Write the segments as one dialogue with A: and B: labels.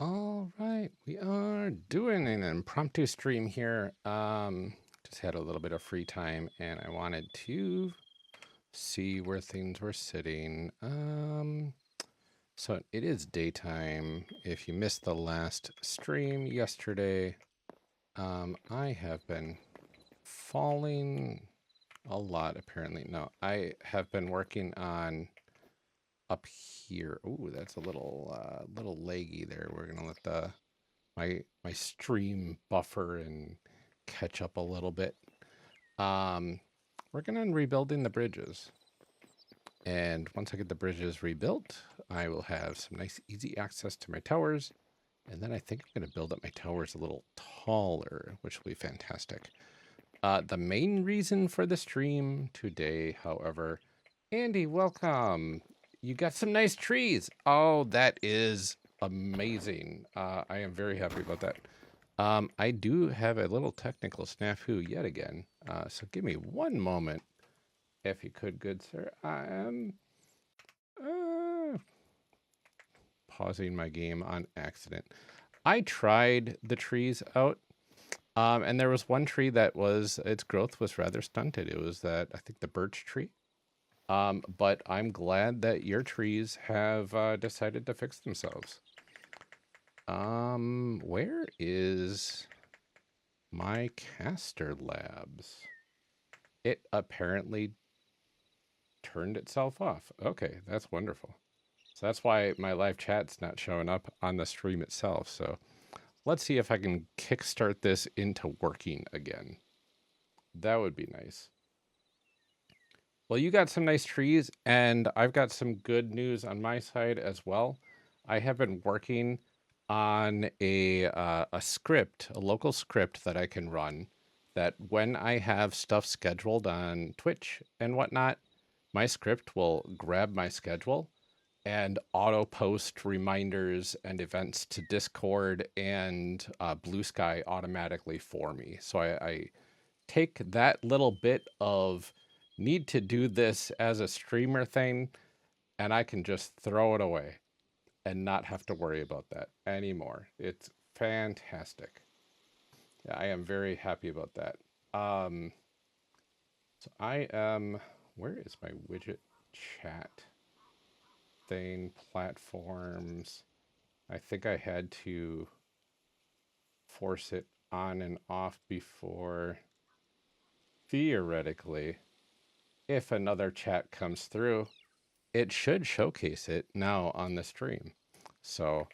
A: All right, we are doing an impromptu stream here. Just had a little bit of free time and I wanted to see where things were sitting. So it is daytime. If you missed the last stream yesterday, I have been falling a lot apparently. No, I have been working on up here. Ooh, that's a little leggy there. We're gonna let the my stream buffer and catch up a little bit. Um, Working on rebuilding the bridges. And once I get the bridges rebuilt, I will have some nice easy access to my towers. And then I think I'm going to build up my towers a little taller, which will be fantastic. The main reason for the stream today, however, Andy, welcome. You got some nice trees. Oh, that is amazing. I am very happy about that. I do have a little technical snafu yet again. So give me one moment, if you could, good sir. I am pausing my game on accident. I tried the trees out, and there was one tree that its growth was rather stunted. It was I think the birch tree. But I'm glad that your trees have decided to fix themselves. Where is my caster labs? It apparently turned itself off. Okay, that's wonderful. So that's why my live chat's not showing up on the stream itself. So let's see if I can kickstart this into working again. That would be nice. Well, you got some nice trees, and I've got some good news on my side as well. I have been working on a script, a local script that I can run, that when I have stuff scheduled on Twitch and whatnot, my script will grab my schedule and auto post reminders and events to Discord and Blue Sky automatically for me. So I take that little bit of need to do this as a streamer thing, and I can just throw it away and not have to worry about that anymore. It's fantastic. Yeah, I am very happy about that. So I am, where is my widget chat thing, platforms? I think I had to force it on and off before. Theoretically, if another chat comes through, it should showcase it now on the stream. So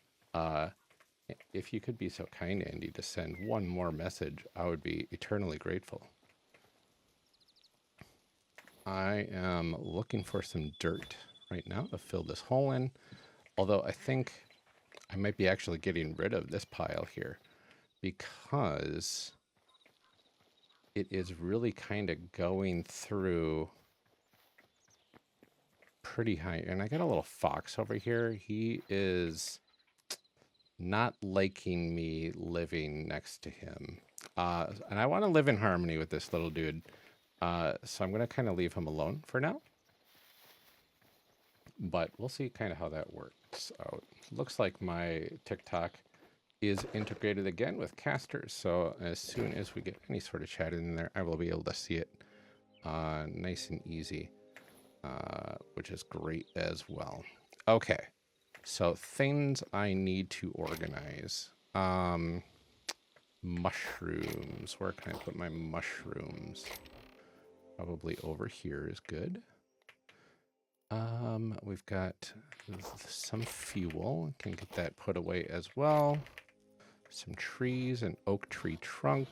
A: if you could be so kind, Andy, to send one more message, I would be eternally grateful. I am looking for some dirt right now to fill this hole in, although I think I might be actually getting rid of this pile here because it is really kind of going through pretty high. And I got a little fox over here. He is not liking me living next to him. And I want to live in harmony with this little dude. So I'm going to kind of leave him alone for now. But we'll see kind of how that works out. Looks like my TikTok is integrated again with casters. So as soon as we get any sort of chat in there, I will be able to see it nice and easy, which is great as well. Okay. So things I need to organize. Mushrooms. Where can I put my mushrooms? Probably over here is good. We've got some fuel. Can get that put away as well. Some trees, an oak tree trunk.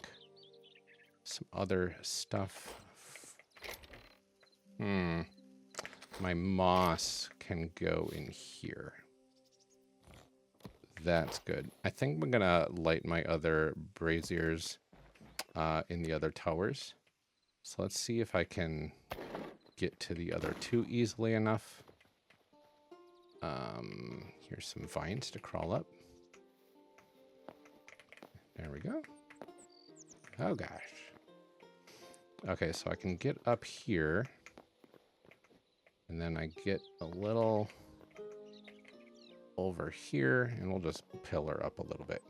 A: Some other stuff. My moss can go in here. That's good. I think I'm gonna light my other braziers in the other towers. So let's see if I can get to the other two easily enough. Here's some vines to crawl up. There we go. Oh gosh. Okay, so I can get up here. And then I get a little over here, and we'll just pillar up a little bit.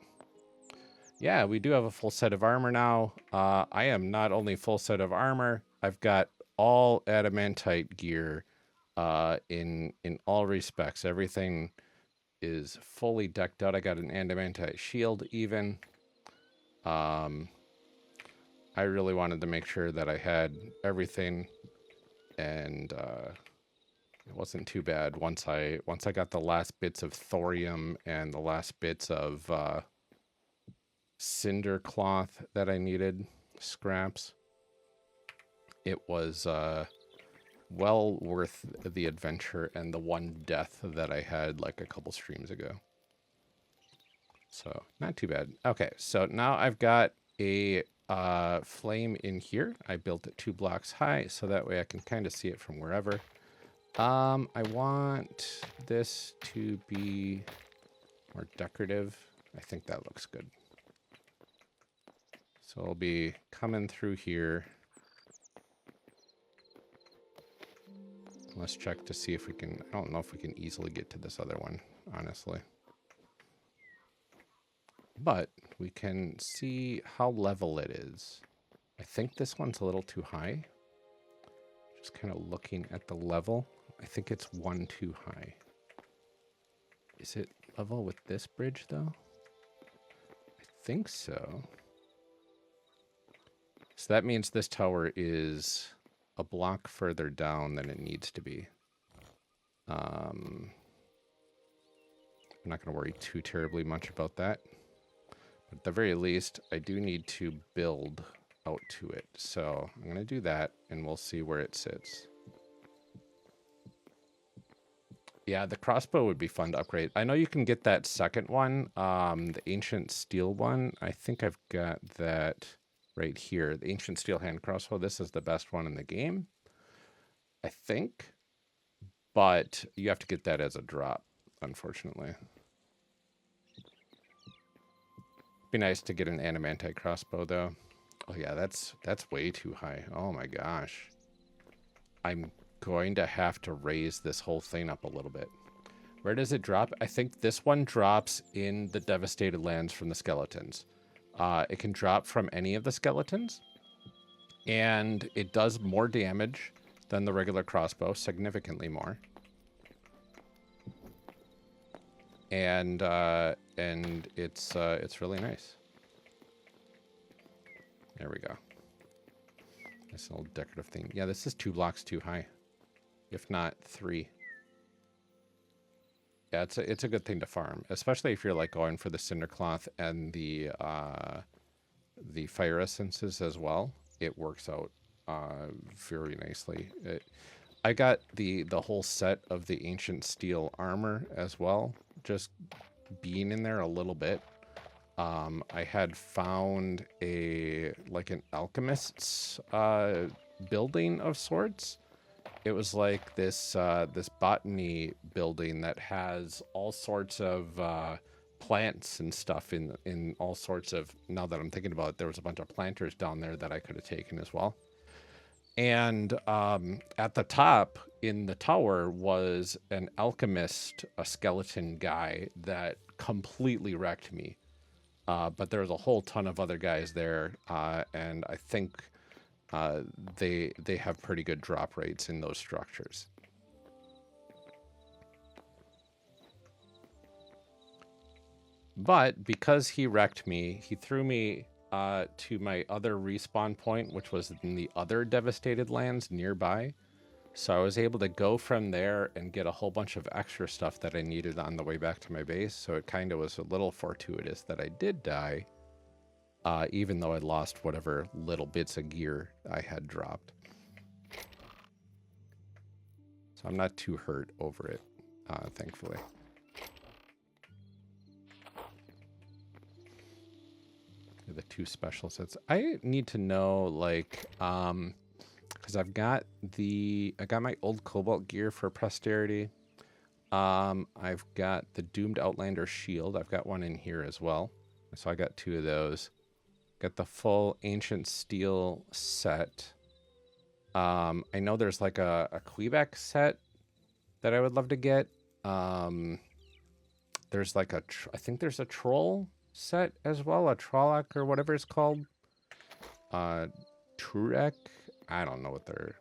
A: Yeah, we do have a full set of armor now. I am not only full set of armor, I've got all adamantite gear in all respects. Everything is fully decked out. I got an adamantite shield even. I really wanted to make sure that I had everything, and it wasn't too bad once I got the last bits of thorium and the last bits of cinder cloth that I needed, scraps. It was well worth the adventure and the one death that I had like a couple streams ago. So not too bad. Okay, so now I've got a flame in here. I built it 2 blocks high so that way I can kind of see it from wherever. I want this to be more decorative. I think that looks good. So I'll be coming through here. Let's check to see if we can, I don't know if we can easily get to this other one, honestly. But we can see how level it is. I think this one's a little too high. Just kind of looking at the level. I think it's 1 too high. Is it level with this bridge though? I think so. So that means this tower is a block further down than it needs to be. I'm not going to worry too terribly much about that. But at the very least, I do need to build out to it. So I'm going to do that, and we'll see where it sits. Yeah, the crossbow would be fun to upgrade. I know you can get that second one, the ancient steel one. I think I've got that right here. The ancient steel hand crossbow. This is the best one in the game, I think. But you have to get that as a drop, unfortunately. Be nice to get an adamantite crossbow, though. Oh yeah, that's way too high. Oh my gosh. I'm going to have to raise this whole thing up a little bit. Where does it drop? I think this one drops in the devastated lands from the skeletons. It can drop from any of the skeletons, and it does more damage than the regular crossbow, significantly more. And it's really nice. There we go. Nice little decorative thing. Yeah, this is 2 blocks too high, if not 3. Yeah, it's a good thing to farm, especially if you're like going for the cinder cloth and the fire essences as well. It works out very nicely. I got the whole set of the ancient steel armor as well, just being in there a little bit. I had found an alchemist's building of sorts. It was like this botany building that has all sorts of plants and stuff in all sorts of. Now that I'm thinking about it, there was a bunch of planters down there that I could have taken as well. And at the top in the tower was an alchemist, a skeleton guy that completely wrecked me. But there was a whole ton of other guys there, and I think they have pretty good drop rates in those structures. But because he wrecked me, he threw me to my other respawn point, which was in the other devastated lands nearby. So I was able to go from there and get a whole bunch of extra stuff that I needed on the way back to my base. So it kind of was a little fortuitous that I did die, even though I lost whatever little bits of gear I had dropped. So I'm not too hurt over it, thankfully. The 2 special sets. I need to know, like, because I got my old Cobalt gear for Posterity. I've got the Doomed Outlander shield. I've got one in here as well. So I got 2 of those. Got the full Ancient Steel set. I know there's like a Quebec set that I would love to get. There's like I think there's a troll set as well, a Trolloc or whatever it's called. Turek. I don't know what they're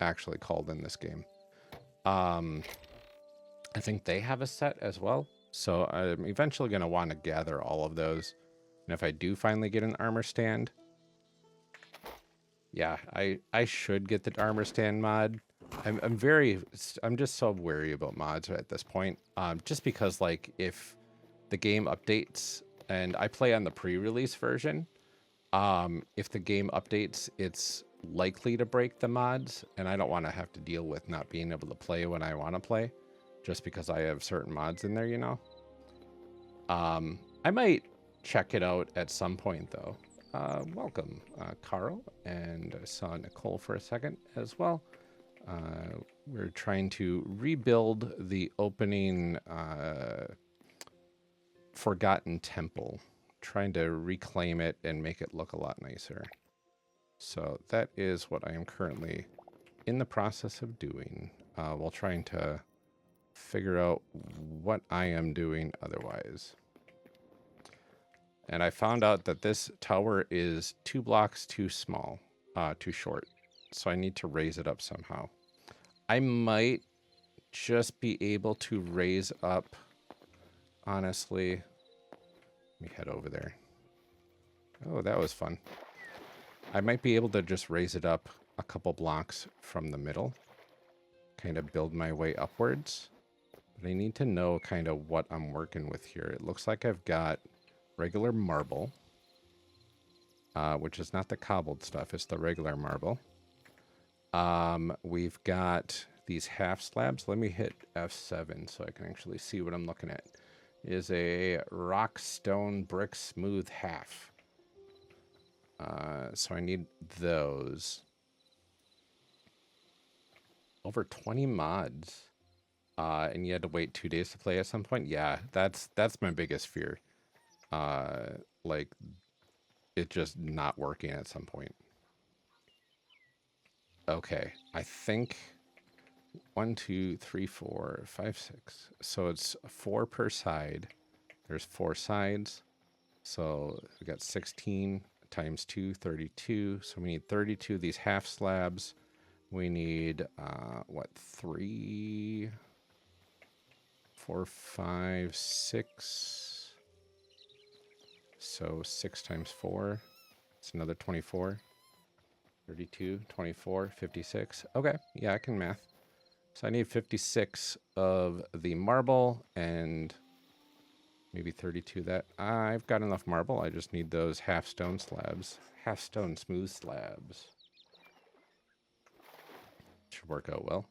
A: actually called in this game. I think they have a set as well. So I'm eventually going to want to gather all of those. And if I do finally get an armor stand, yeah, I should get the armor stand mod. I'm just so wary about mods at this point. Just because like if the game updates and I play on the pre-release version, if the game updates, it's likely to break the mods, and I don't want to have to deal with not being able to play when I want to play, just because I have certain mods in there, you know. I might check it out at some point, though. Welcome, Carl, and I saw Nicole for a second as well. We're trying to rebuild the opening Forgotten Temple, trying to reclaim it and make it look a lot nicer. So that is what I am currently in the process of doing, while trying to figure out what I am doing otherwise. And I found out that this tower is 2 blocks too small, too short. So I need to raise it up somehow. I might just be able to raise up, honestly. Let me head over there. Oh, that was fun. I might be able to just raise it up a couple blocks from the middle. Kind of build my way upwards. But I need to know kind of what I'm working with here. It looks like I've got regular marble, which is not the cobbled stuff, it's the regular marble. We've got these half slabs. Let me hit F7 so I can actually see what I'm looking at. It is a rock, stone, brick, smooth half. So I need those. Over 20 mods. And you had to wait 2 days to play at some point? Yeah, that's my biggest fear. Like it just not working at some point. Okay, I think 1, 2, 3, 4, 5, 6. So it's 4 per side. There's 4 sides. So we got 16 times 2, 32. So we need 32 of these half slabs. We need, what, 3, 4, 5, 6. So 6 times 4. It's another 24. 32, 24, 56. Okay, yeah, I can math. So I need 56 of the marble and maybe 32 that. I've got enough marble. I just need those half stone slabs. Half stone smooth slabs. Should work out well.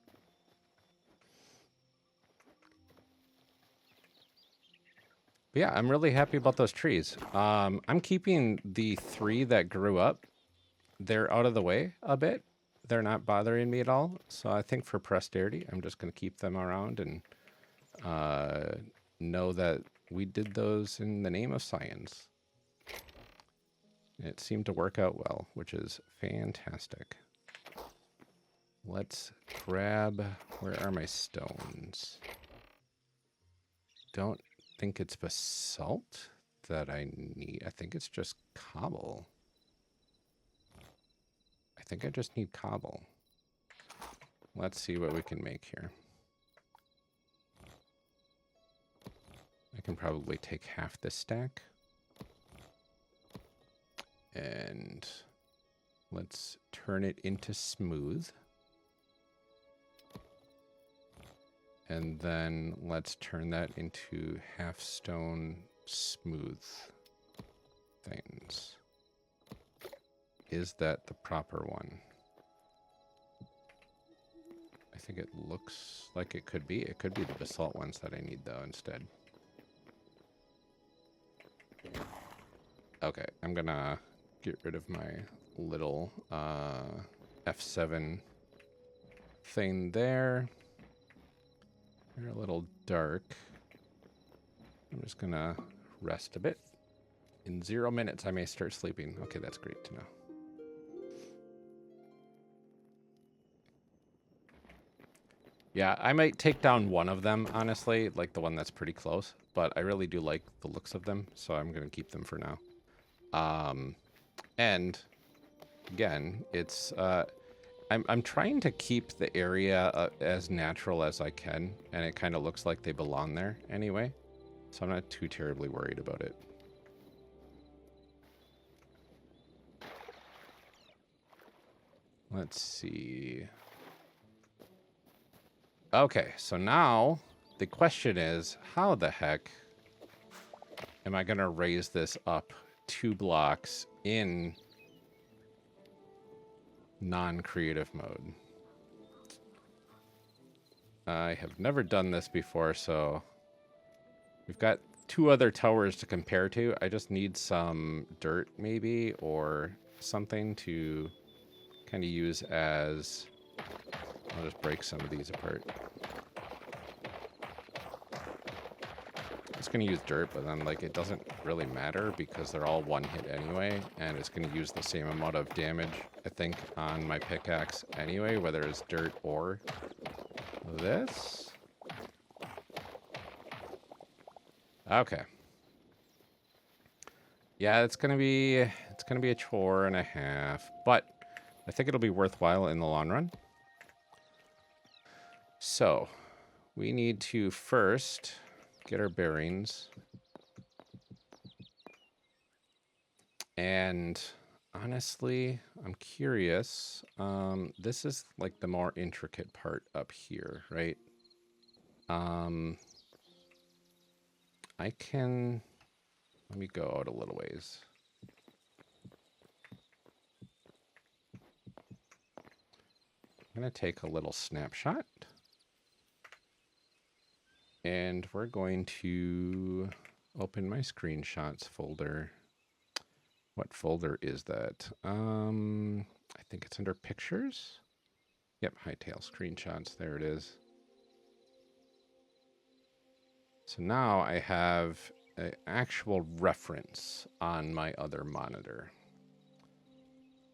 A: But yeah, I'm really happy about those trees. I'm keeping the 3 that grew up. They're out of the way a bit. They're not bothering me at all. So I think for posterity, I'm just going to keep them around and know that we did those in the name of science. It seemed to work out well, which is fantastic. Let's grab, where are my stones? Don't think it's basalt that I need. I think it's just cobble. I think I just need cobble. Let's see what we can make here. I can probably take half this stack. And let's turn it into smooth. And then let's turn that into half stone smooth things. Is that the proper one? I think it looks like it could be. It could be the basalt ones that I need though instead. Okay, I'm gonna get rid of my little F7 thing there. They're a little dark. I'm just gonna rest a bit. In 0 minutes, I may start sleeping. Okay, that's great to know. Yeah, I might take down one of them, honestly, like the one that's pretty close, but I really do like the looks of them, so I'm going to keep them for now. And again, it's I'm trying to keep the area as natural as I can, and it kind of looks like they belong there anyway, so I'm not too terribly worried about it. Let's see. Okay, so now the question is, how the heck am I going to raise this up 2 blocks in non-creative mode? I have never done this before, so we've got 2 other towers to compare to. I just need some dirt maybe, or something to kind of use as... I'll just break some of these apart. It's going to use dirt, but then like it doesn't really matter because they're all 1 hit anyway, and it's going to use the same amount of damage, I think, on my pickaxe anyway, whether it's dirt or this. Okay. Yeah, it's gonna be a chore and a half, but I think it'll be worthwhile in the long run. So we need to first get our bearings. And honestly, I'm curious. This is like the more intricate part up here, right? I can... Let me go out a little ways. I'm going to take a little snapshot. And we're going to open my screenshots folder. What folder is that? I think it's under pictures. Yep, Hytale screenshots. There it is. So now I have an actual reference on my other monitor.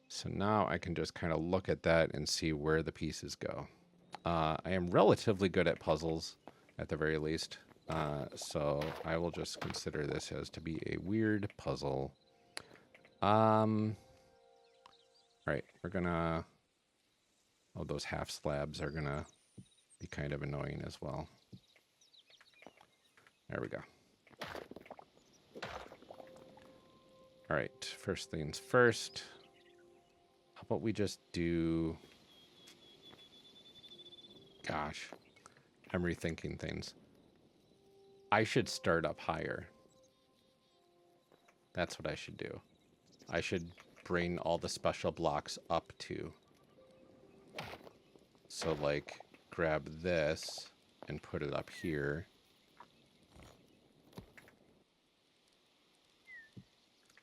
A: So now I can just kind of look at that and see where the pieces go. I am relatively good at puzzles, at the very least. So I will just consider this as to be a weird puzzle. All right, we're gonna... Oh, those half slabs are gonna be kind of annoying as well. There we go. All right, first things first. How about we just do... Gosh, I'm rethinking things. I should start up higher. That's what I should do. I should bring all the special blocks up to. So, like, grab this and put it up here.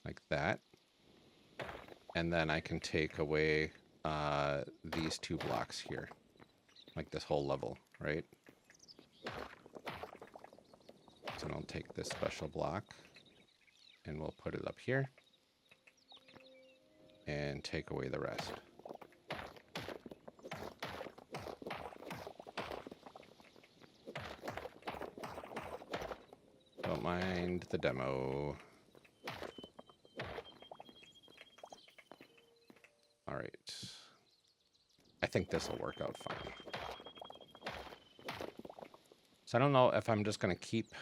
A: Like that. And then I can take away these 2 blocks here. Like this whole level, right? So I'll take this special block and we'll put it up here. And take away the rest. Don't mind the demo. All right. I think this will work out fine. So I don't know if I'm just going to keep...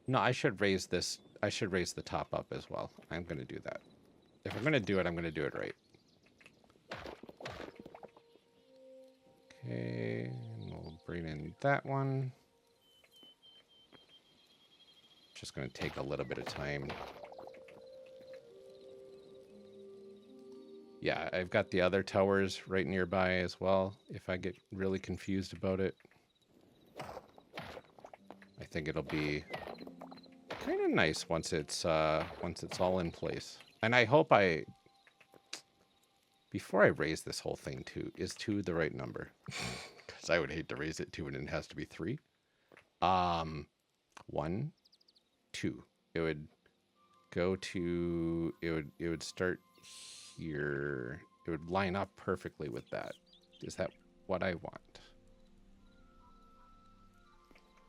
A: No, I should raise this. I should raise the top up as well. I'm going to do that. If I'm going to do it, I'm going to do it right. Okay, and we'll bring in that one. Just going to take a little bit of time. Yeah, I've got the other towers right nearby as well, if I get really confused about it. I think it'll be kind of nice once it's all in place. And I hope before I raise this whole thing to, is 2 the right number? Because I would hate to raise it 2 and it has to be 3. 1, 2. It would go to, it would start here. It would line up perfectly with that. Is that what I want?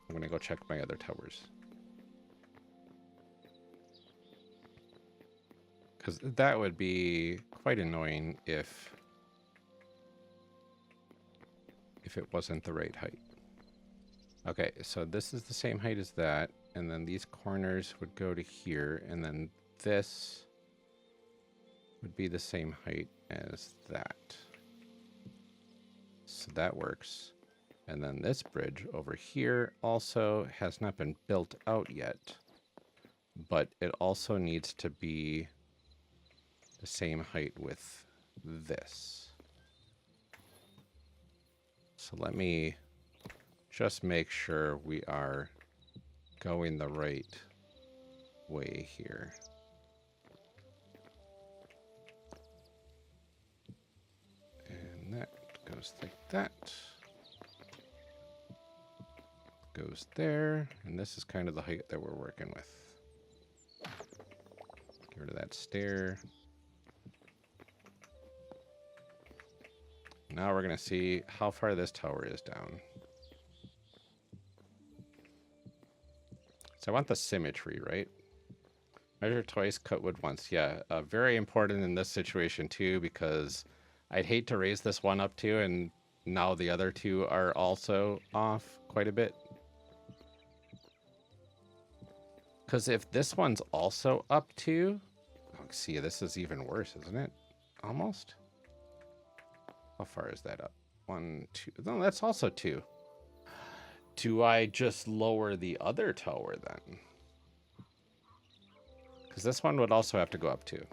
A: I'm going to go check my other towers. Because that would be quite annoying if it wasn't the right height. Okay, so this is the same height as that, and then these corners would go to here, and then this would be the same height as that. So that works. And then this bridge over here also has not been built out yet, but it also needs to be the same height with this. So let me just make sure we are going the right way here. And that goes like that. Goes there. And this is kind of the height that we're working with. Get rid of that stair. Now we're going to see how far this tower is down. So I want the symmetry, right? Measure twice, cut wood once. Yeah, very important in this situation too, because I'd hate to raise this one up too, and now the other two are also off quite a bit. Because if this one's also up too, oh, see, this is even worse, isn't it? Almost. How far is that up? 1, 2. No, that's also 2. Do I just lower the other tower then? Because this one would also have to go up too.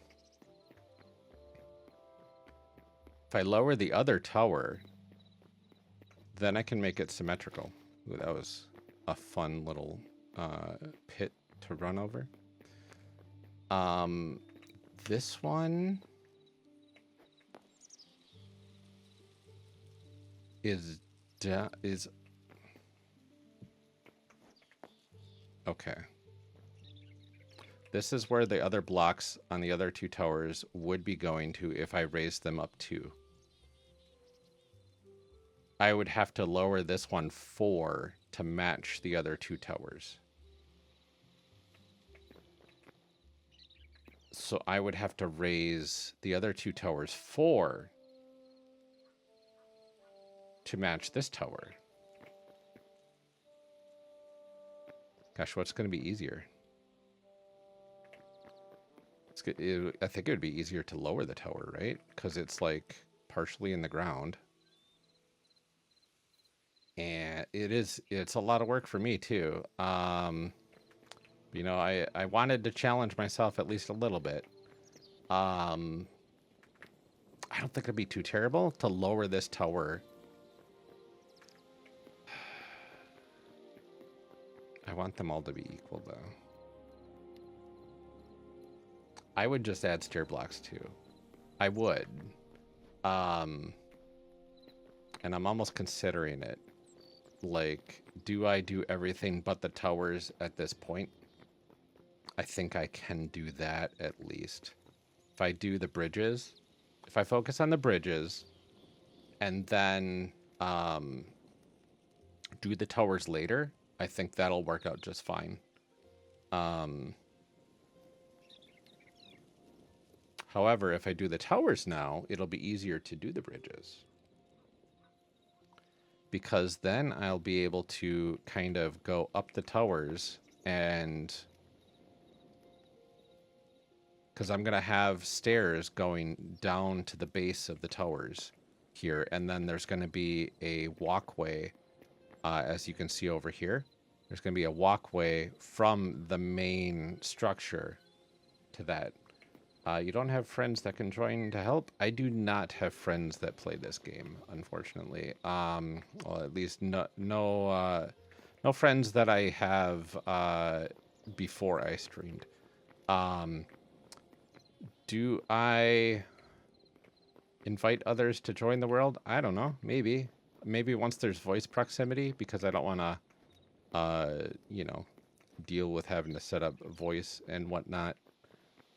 A: If I lower the other tower, then I can make it symmetrical. Ooh, that was a fun little pit to run over. This one is okay. This is where the other blocks on the other two towers would be going to if I raised them up 2. I would have to lower this one 4 to match the other 2 towers. So I would have to raise the other 2 towers 4 to match this tower. Gosh, what's going to be easier? I think it would be easier to lower the tower, right? Because it's like partially in the ground. And it's a lot of work for me too. You know, I wanted to challenge myself at least a little bit. I don't think it'd be too terrible to lower this tower. I want them all to be equal though. I would just add stair blocks too. I would. And I'm almost considering it. Like, do I do everything but the towers at this point? I think I can do that at least. If I do the bridges, if I focus on the bridges and then do the towers later, I think that'll work out just fine. However, if I do the towers now, it'll be easier to do the bridges. Because then I'll be able to kind of go up the towers and... Because I'm going to have stairs going down to the base of the towers here. And then there's going to be a walkway, as you can see over here. There's going to be a walkway from the main structure to that. You don't have friends that can join to help? I do not have friends that play this game, unfortunately. Well, at least no friends that I have before I streamed. Do I invite others to join the world? I don't know. Maybe. Maybe once there's voice proximity, because I don't want to, you know, deal with having to set up voice and whatnot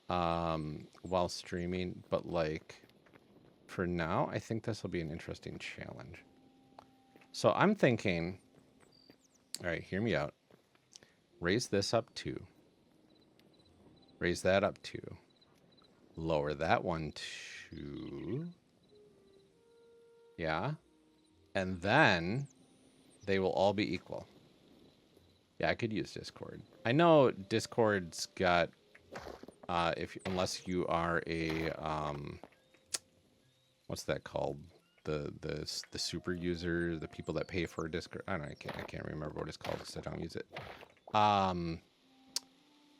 A: while streaming. But, like, for now, I think this will be an interesting challenge. So I'm thinking, All right, hear me out. Raise this up 2. Raise that up 2. Lower that one 2. Yeah. And then they will all be equal. Yeah, I could use Discord. I know Discord's got unless you are a what's that called? The super user, the people that pay for Discord. I don't know, I can't remember what it's called because I don't use it.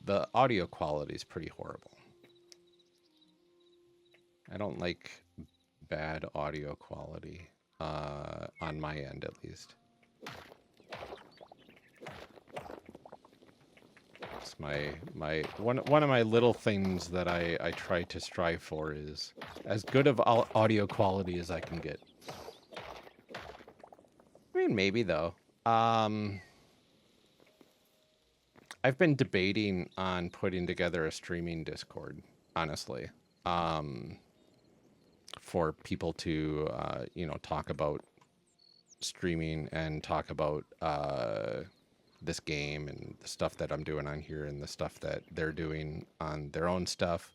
A: The audio quality is pretty horrible. I don't like bad audio quality on my end, at least. It's one of my little things that I try to strive for is as good of audio quality as I can get. I mean, maybe though. I've been debating on putting together a streaming Discord, honestly, for people to talk about streaming and talk about this game and the stuff that I'm doing on here and the stuff that they're doing on their own stuff.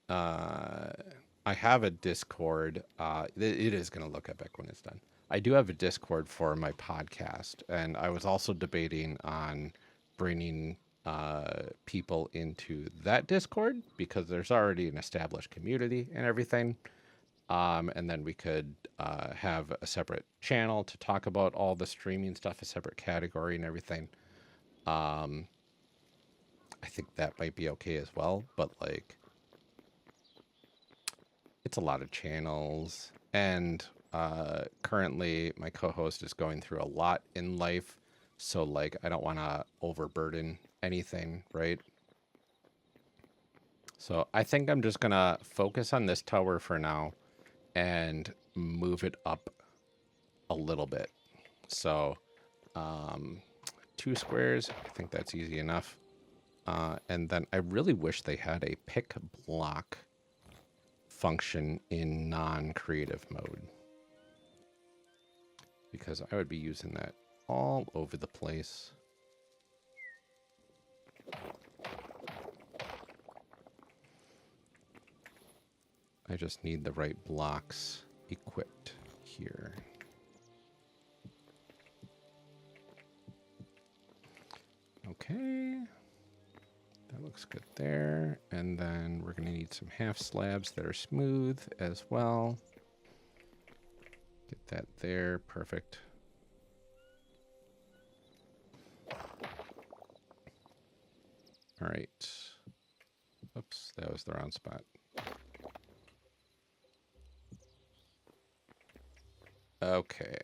A: I have a Discord. It is going to look epic when it's done. I do have a Discord for my podcast, and I was also debating on bringing people into that Discord because there's already an established community and everything. And then we could have a separate channel to talk about all the streaming stuff, a separate category and everything. I think that might be okay as well, but like, it's a lot of channels, and currently my co-host is going through a lot in life, so like I don't want to overburden anything, right? So I think I'm just gonna focus on this tower for now and move it up a little bit. So 2 squares, I think that's easy enough. And then I really wish they had a pick block function in non-creative mode, because I would be using that all over the place. I just need the right blocks equipped here. Okay. That looks good there. And then we're going to need some half slabs that are smooth as well. Get that there. Perfect. All right. Oops, that was the wrong spot. Okay.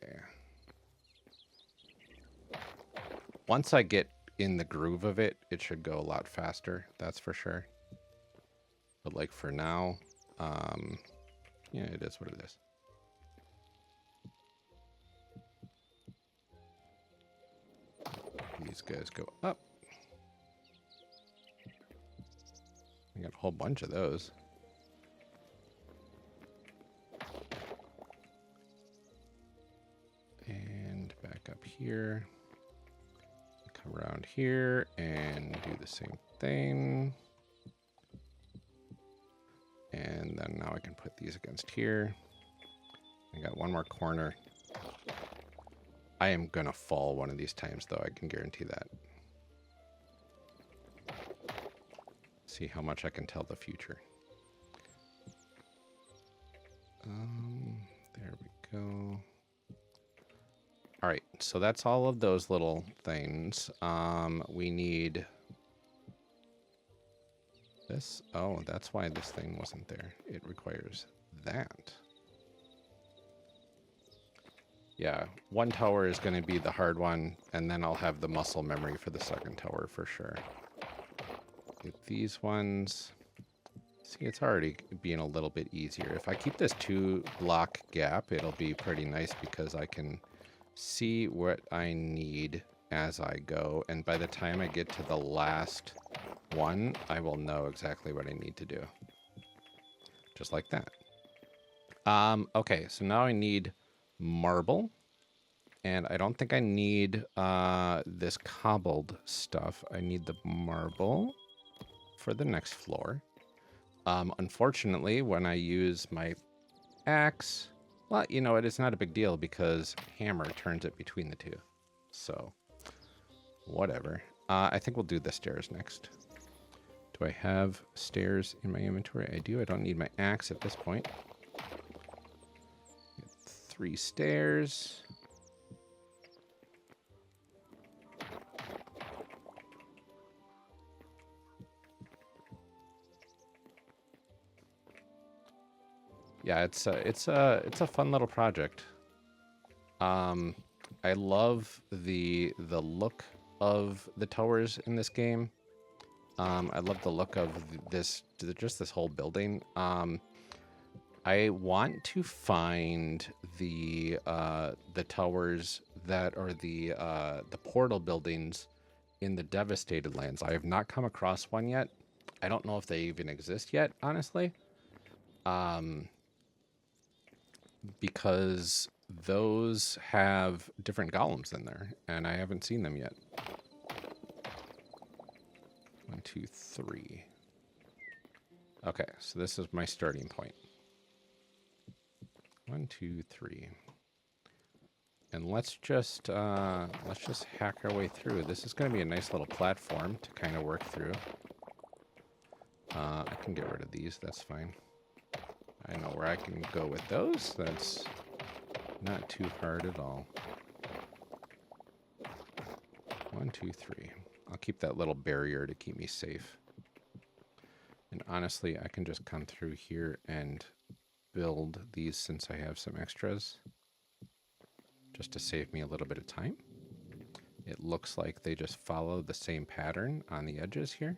A: Once I get in the groove of it, it should go a lot faster, that's for sure. But like for now, yeah, it is what it is. These guys go up. I got a whole bunch of those. And back up here. Come around here and do the same thing. And then now I can put these against here. I got one more corner. I am gonna fall one of these times though, I can guarantee that. See how much I can tell the future. There we go. All right, so that's all of those little things. We need this. Oh, that's why this thing wasn't there. It requires that. Yeah, one tower is going to be the hard one, and then I'll have the muscle memory for the second tower for sure. Get these ones. See, it's already being a little bit easier. If I keep this 2-block gap, it'll be pretty nice because I can see what I need as I go, and by the time I get to the last one, I will know exactly what I need to do. Just like that. Okay, so now I need marble, And I don't think I need this cobbled stuff. I need the marble for the next floor. Unfortunately, when I use my axe, well, you know, it is not a big deal because hammer turns it between the two. So, whatever. I think we'll do the stairs next. Do I have stairs in my inventory? I do. I don't need my axe at this point. 3 stairs. Yeah, it's a fun little project. I love the look of the towers in this game. I love the look of just this whole building. I want to find the towers that are the portal buildings in the Devastated Lands. I have not come across one yet. I don't know if they even exist yet, honestly. Because those have different golems in there, and I haven't seen them yet. 1, 2, 3. Okay, so this is my starting point. 1, 2, 3. And let's just hack our way through. This is going to be a nice little platform to kind of work through. I can get rid of these. That's fine. I know where I can go with those. That's not too hard at all. 1, 2, 3. I'll keep that little barrier to keep me safe. And honestly, I can just come through here and build these since I have some extras, just to save me a little bit of time. It looks like they just follow the same pattern on the edges here.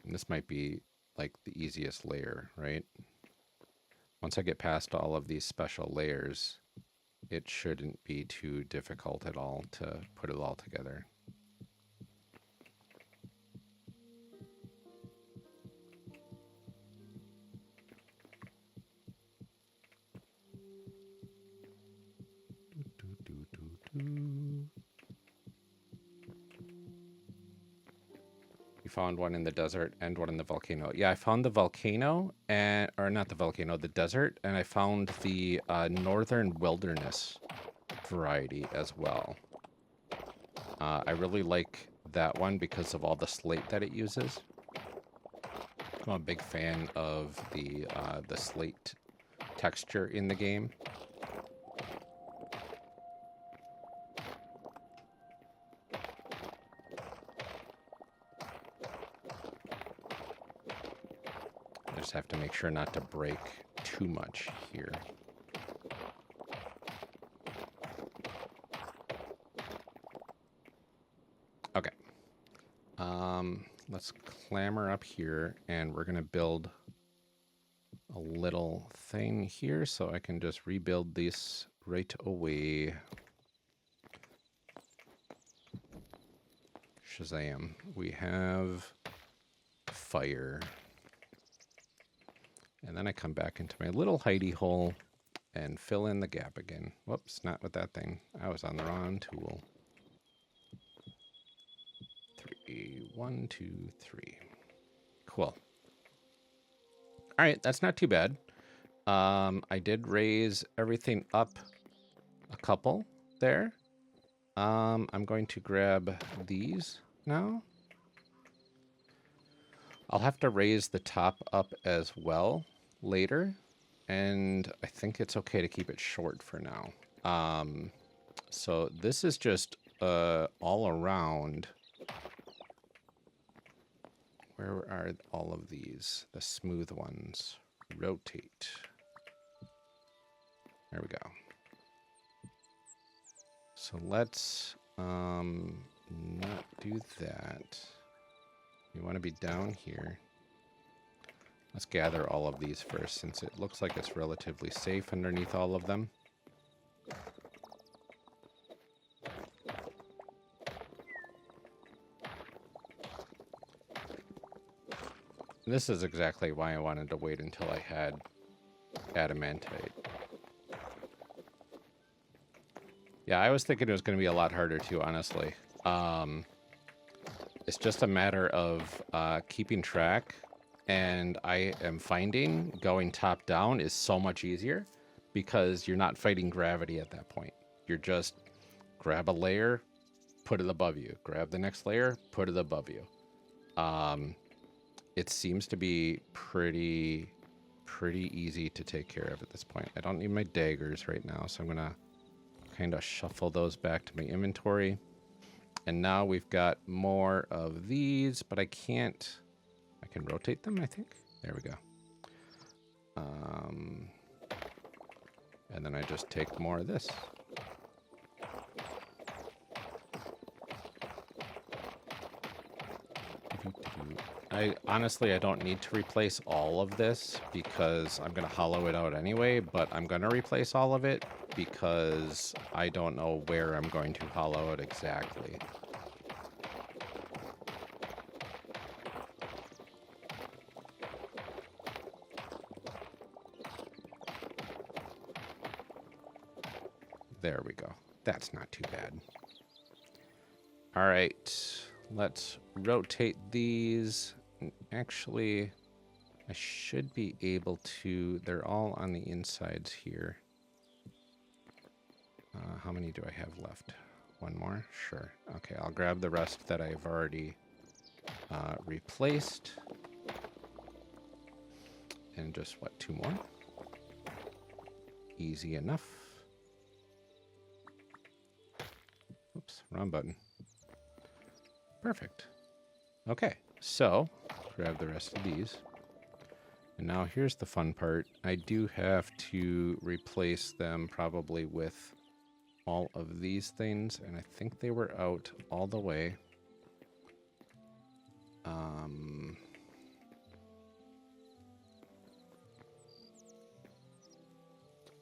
A: And this might be like the easiest layer, right? Once I get past all of these special layers, it shouldn't be too difficult at all to put it all together. You found one in the desert and one in the volcano. Yeah, I found the volcano, or not the volcano, the desert, and I found the northern wilderness variety as well. I really like that one because of all the slate that it uses. I'm a big fan of the slate texture in the game. I just have to make sure not to break too much here. Okay. Let's clamber up here, and we're going to build a little thing here so I can just rebuild this right away. Shazam. We have fire. And then I come back into my little hidey hole and fill in the gap again. Whoops, not with that thing. I was on the wrong tool. 1, 2, 3. Cool. All right, that's not too bad. I did raise everything up a couple there. I'm going to grab these now. I'll have to raise the top up as well later, and I think it's okay to keep it short for now. So this is just all around. Where are all of these? The smooth ones. Rotate. There we go. So let's not do that. We want to be down here. Let's gather all of these first, since it looks like it's relatively safe underneath all of them. This is exactly why I wanted to wait until I had adamantite. Yeah, I was thinking it was going to be a lot harder too, honestly. It's just a matter of keeping track, and I am finding going top down is so much easier because you're not fighting gravity at that point. You're just grab a layer, put it above you. Grab the next layer, put it above you. It seems to be pretty easy to take care of at this point. I don't need my daggers right now, so I'm going to kind of shuffle those back to my inventory. And now we've got more of these, but I can rotate them, I think. There we go. And then I just take more of this. Honestly, I don't need to replace all of this because I'm going to hollow it out anyway, but I'm going to replace all of it because I don't know where I'm going to hollow it exactly. There we go. That's not too bad. All right, let's rotate these. Actually, I should be able to, they're all on the insides here. How many do I have left? One more? Sure. Okay, I'll grab the rest that I've already replaced. And just, what, 2 more? Easy enough. Oops, wrong button. Perfect. Okay, so grab the rest of these. And now here's the fun part. I do have to replace them probably with all of these things, and I think they were out all the way.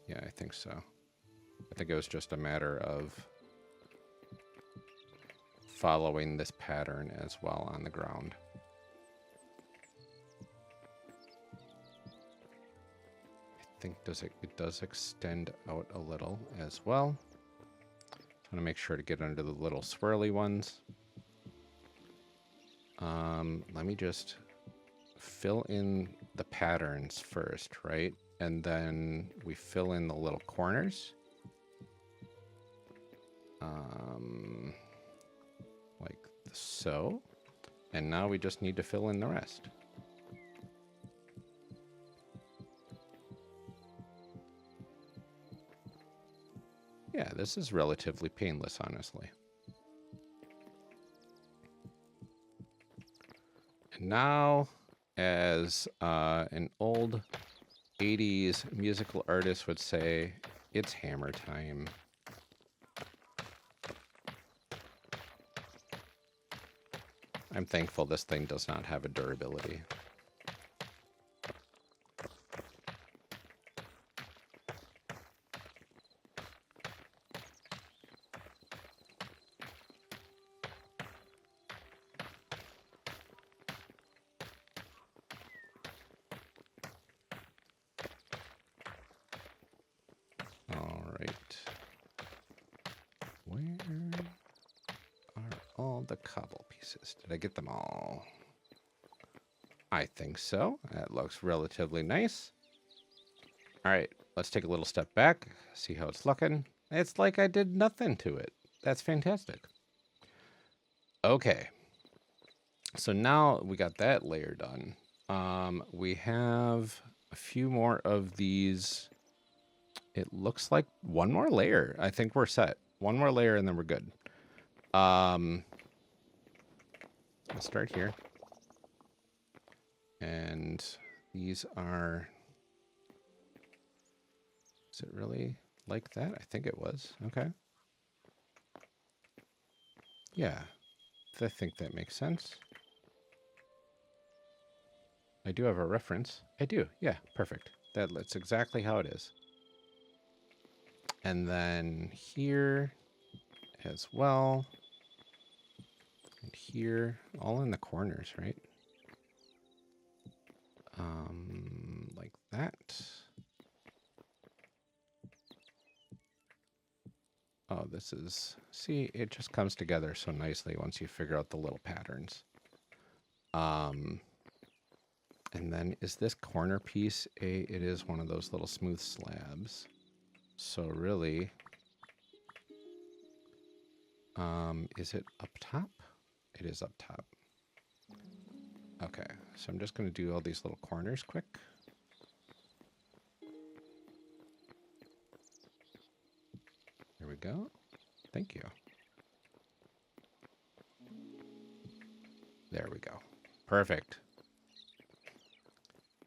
A: Yeah, I think so. I think it was just a matter of following this pattern as well on the ground. I think it does extend out a little as well. I want to make sure to get under the little swirly ones. Let me just fill in the patterns first, right? And then we fill in the little corners. Like so. And now we just need to fill in the rest. Yeah, this is relatively painless, honestly. And now, as an old 80s musical artist would say, it's hammer time. I'm thankful this thing does not have a durability. All right. Where are all the cobble pieces? Did I get them all? I think so. That looks relatively nice. All right, let's take a little step back, see how it's looking. It's like I did nothing to it. That's fantastic. Okay. So now we got that layer done. We have a few more of these. It looks like one more layer. I think we're set. One more layer and then we're good. Let's start here. And these are... Is it really like that? I think it was. Okay. Yeah. I think that makes sense. I do have a reference. I do. Yeah, perfect. That's exactly how it is. And then here as well. And here, all in the corners, right? Like that. Oh, this is... See, it just comes together so nicely once you figure out the little patterns. And then is this corner piece it is one of those little smooth slabs. So really, is it up top? It is up top. Okay, so I'm just going to do all these little corners quick. There we go. Thank you. There we go. Perfect.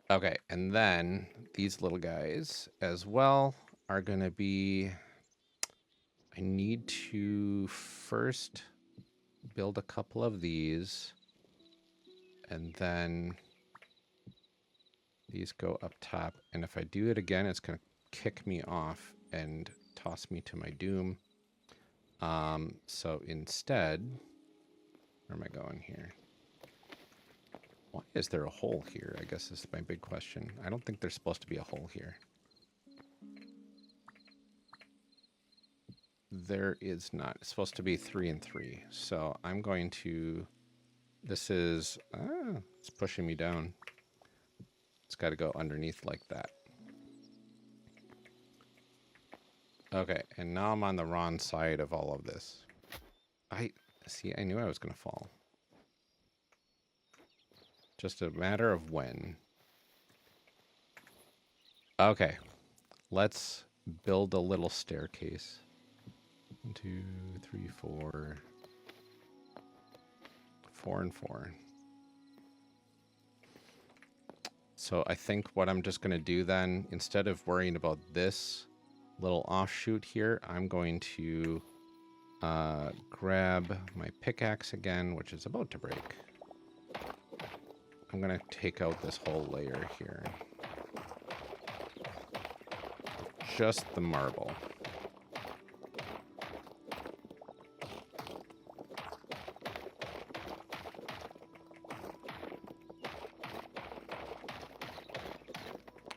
A: Okay, and then these little guys as well are going to be... I need to first build a couple of these, and then these go up top. And if I do it again, it's going to kick me off and toss me to my doom. So instead, where am I going here? Why is there a hole here? I guess is my big question. I don't think there's supposed to be a hole here. There is not. It's supposed to be 3 and 3. So I'm going to... This is... it's pushing me down. It's got to go underneath like that. Okay, and now I'm on the wrong side of all of this. I knew I was going to fall. Just a matter of when. Okay, let's build a little staircase. 1, 2, 3, 4. 4 and 4. So I think what I'm just going to do then, instead of worrying about this little offshoot here, I'm going to grab my pickaxe again, which is about to break. I'm going to take out this whole layer here. Just the marble.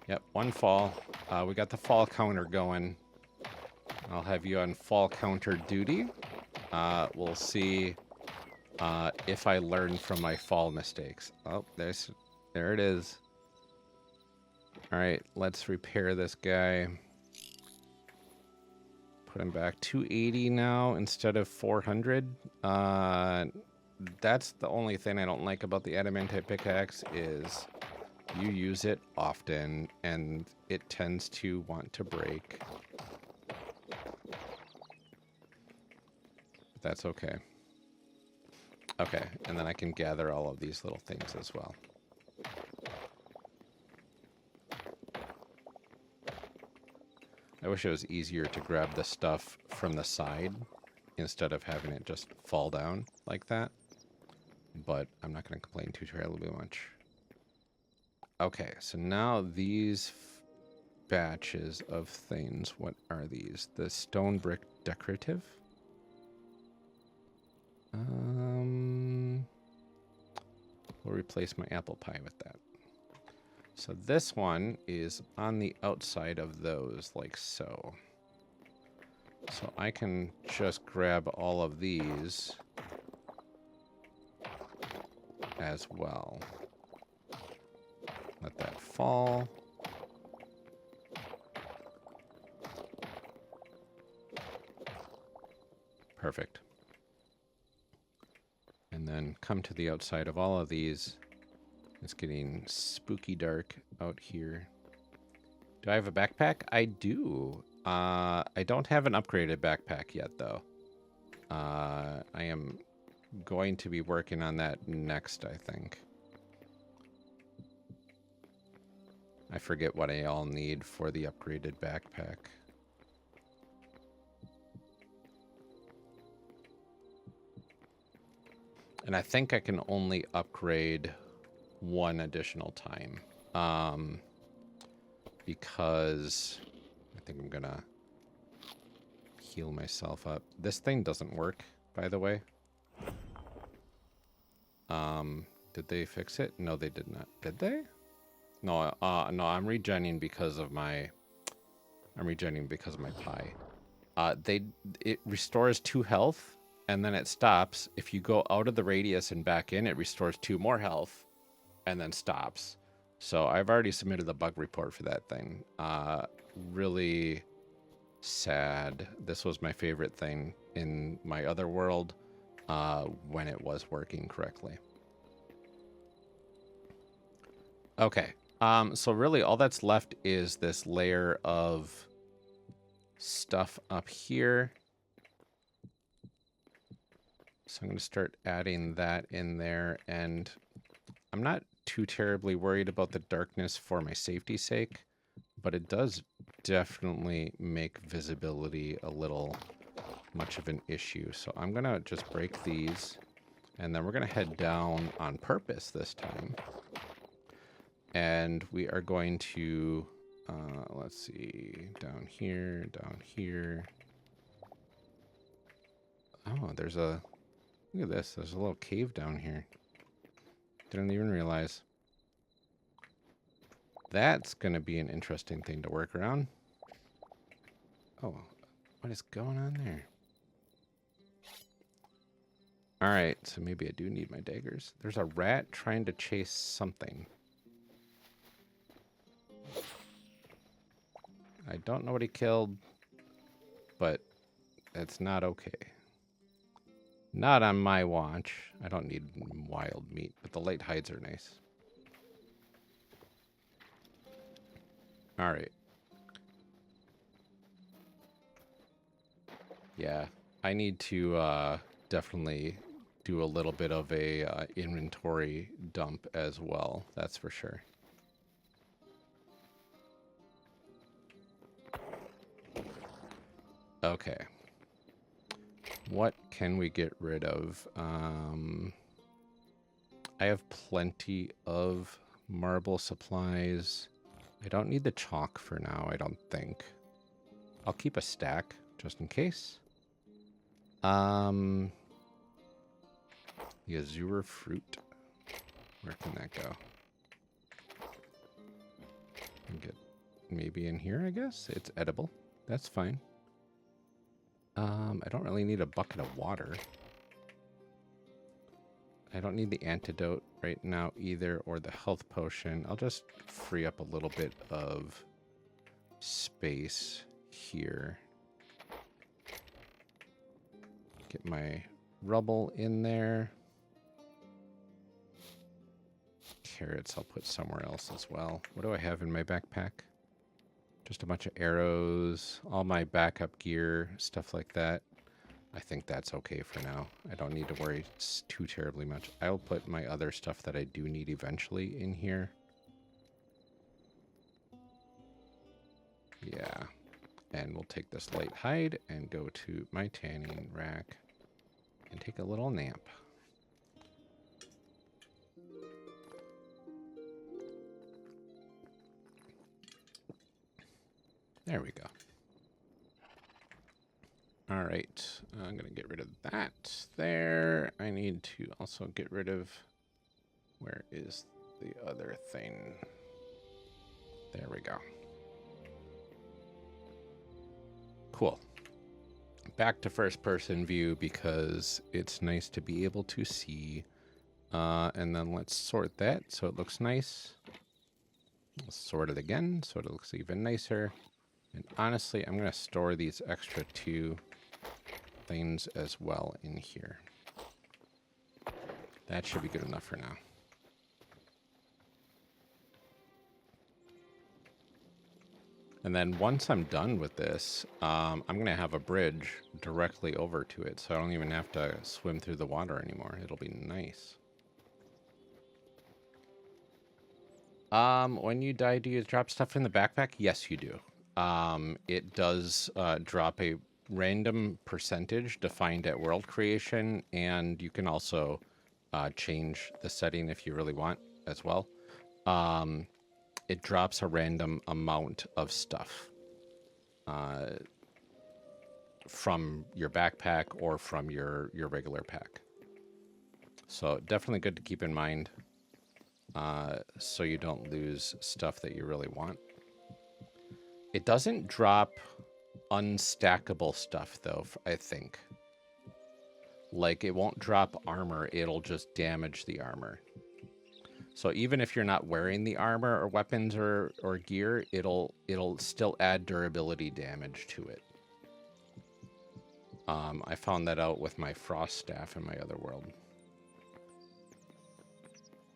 A: Yep, 1 fall. We got the fall counter going. I'll have you on fall counter duty. We'll see if I learn from my fall mistakes. Oh, there it is. All right, let's repair this guy. Put him back 280 now instead of 400. That's the only thing I don't like about the adamantite pickaxe is you use it often and it tends to want to break. But that's okay. Okay, and then I can gather all of these little things as well. I wish it was easier to grab the stuff from the side instead of having it just fall down like that. But I'm not going to complain too terribly much. Okay, so now these batches of things, what are these? The stone brick decorative? We'll replace my apple pie with that. So this one is on the outside of those, like so. So I can just grab all of these as well. Let that fall. Perfect. And then come to the outside of all of these. It's getting spooky dark out here. Do I have a backpack? I do. I don't have an upgraded backpack yet, though. I am going to be working on that next, I think. I forget what I all need for the upgraded backpack. And I think I can only upgrade 1 additional time. Because I think I'm gonna heal myself up. This thing doesn't work, by the way. Did they fix it? No, they did not. Did they? No, no, I'm regenning because of my pie. It restores 2 health, and then it stops. If you go out of the radius and back in, it restores 2 more health, and then stops. So I've already submitted the bug report for that thing. Really sad. This was my favorite thing in my other world when it was working correctly. Okay. So really all that's left is this layer of stuff up here. So I'm going to start adding that in there, and I'm not too terribly worried about the darkness for my safety's sake, but it does definitely make visibility a little much of an issue. So I'm going to just break these, and then we're going to head down on purpose this time. And we are going to, let's see, down here, down here. Oh, there's a, look at this. There's a little cave down here. Didn't even realize. That's going to be an interesting thing to work around. Oh, what is going on there? All right, so maybe I do need my daggers. There's a rat trying to chase something. I don't know what he killed, but it's not okay. Not on my watch. I don't need wild meat, but the late hides are nice. All right. Yeah, I need to definitely do a little bit of a inventory dump as well. That's for sure. Okay. What can we get rid of? I have plenty of marble supplies. I don't need the chalk for now, I don't think. I'll keep a stack just in case. The azure fruit. Where can that go? Get maybe in here, I guess. It's edible. That's fine. I don't really need a bucket of water. I don't need the antidote right now either, or the health potion. I'll just free up a little bit of space here. Get my rubble in there. Carrots I'll put somewhere else as well. What do I have in my backpack? Just a bunch of arrows, all my backup gear, stuff like that. I think that's okay for now. I don't need to worry too terribly much. I'll put my other stuff that I do need eventually in here. Yeah. And we'll take this light hide and go to my tanning rack and take a little nap. There we go. All right, I'm going to get rid of that there. I need to also get rid of, where is the other thing? There we go. Cool. Back to first person view because it's nice to be able to see. And then let's sort that so it looks nice. Let's sort it again so it looks even nicer. And honestly, I'm going to store these extra 2 things as well in here. That should be good enough for now. And then once I'm done with this, I'm going to have a bridge directly over to it, so I don't even have to swim through the water anymore. It'll be nice. When you die, do you drop stuff in the backpack? Yes, you do. It does drop a random percentage defined at world creation, and you can also change the setting if you really want as well. It drops a random amount of stuff from your backpack or from your regular pack. So definitely good to keep in mind so you don't lose stuff that you really want. It doesn't drop unstackable stuff, though, I think. Like, it won't drop armor, it'll just damage the armor. So even if you're not wearing the armor or weapons or gear, it'll still add durability damage to it. I found that out with my frost staff in my other world.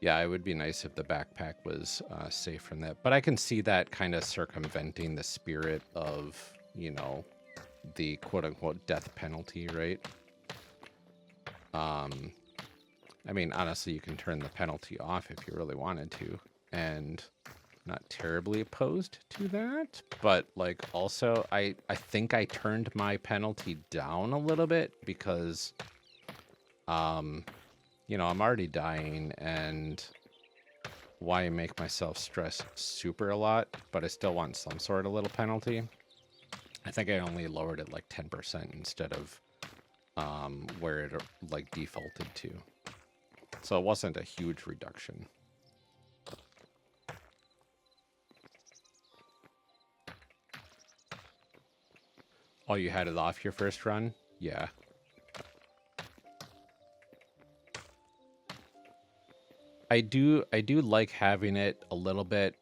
A: Yeah, it would be nice if the backpack was safe from that. But I can see that kind of circumventing the spirit of, you know, the quote-unquote death penalty, right? I mean, honestly, you can turn the penalty off if you really wanted to. And not terribly opposed to that. But, like, also, I think I turned my penalty down a little bit because, you know, I'm already dying, and why make myself stress super a lot, but I still want some sort of little penalty. I think I only lowered it like 10% instead of where it like defaulted to. So it wasn't a huge reduction. Oh, you had it off your first run? Yeah. I do like having it a little bit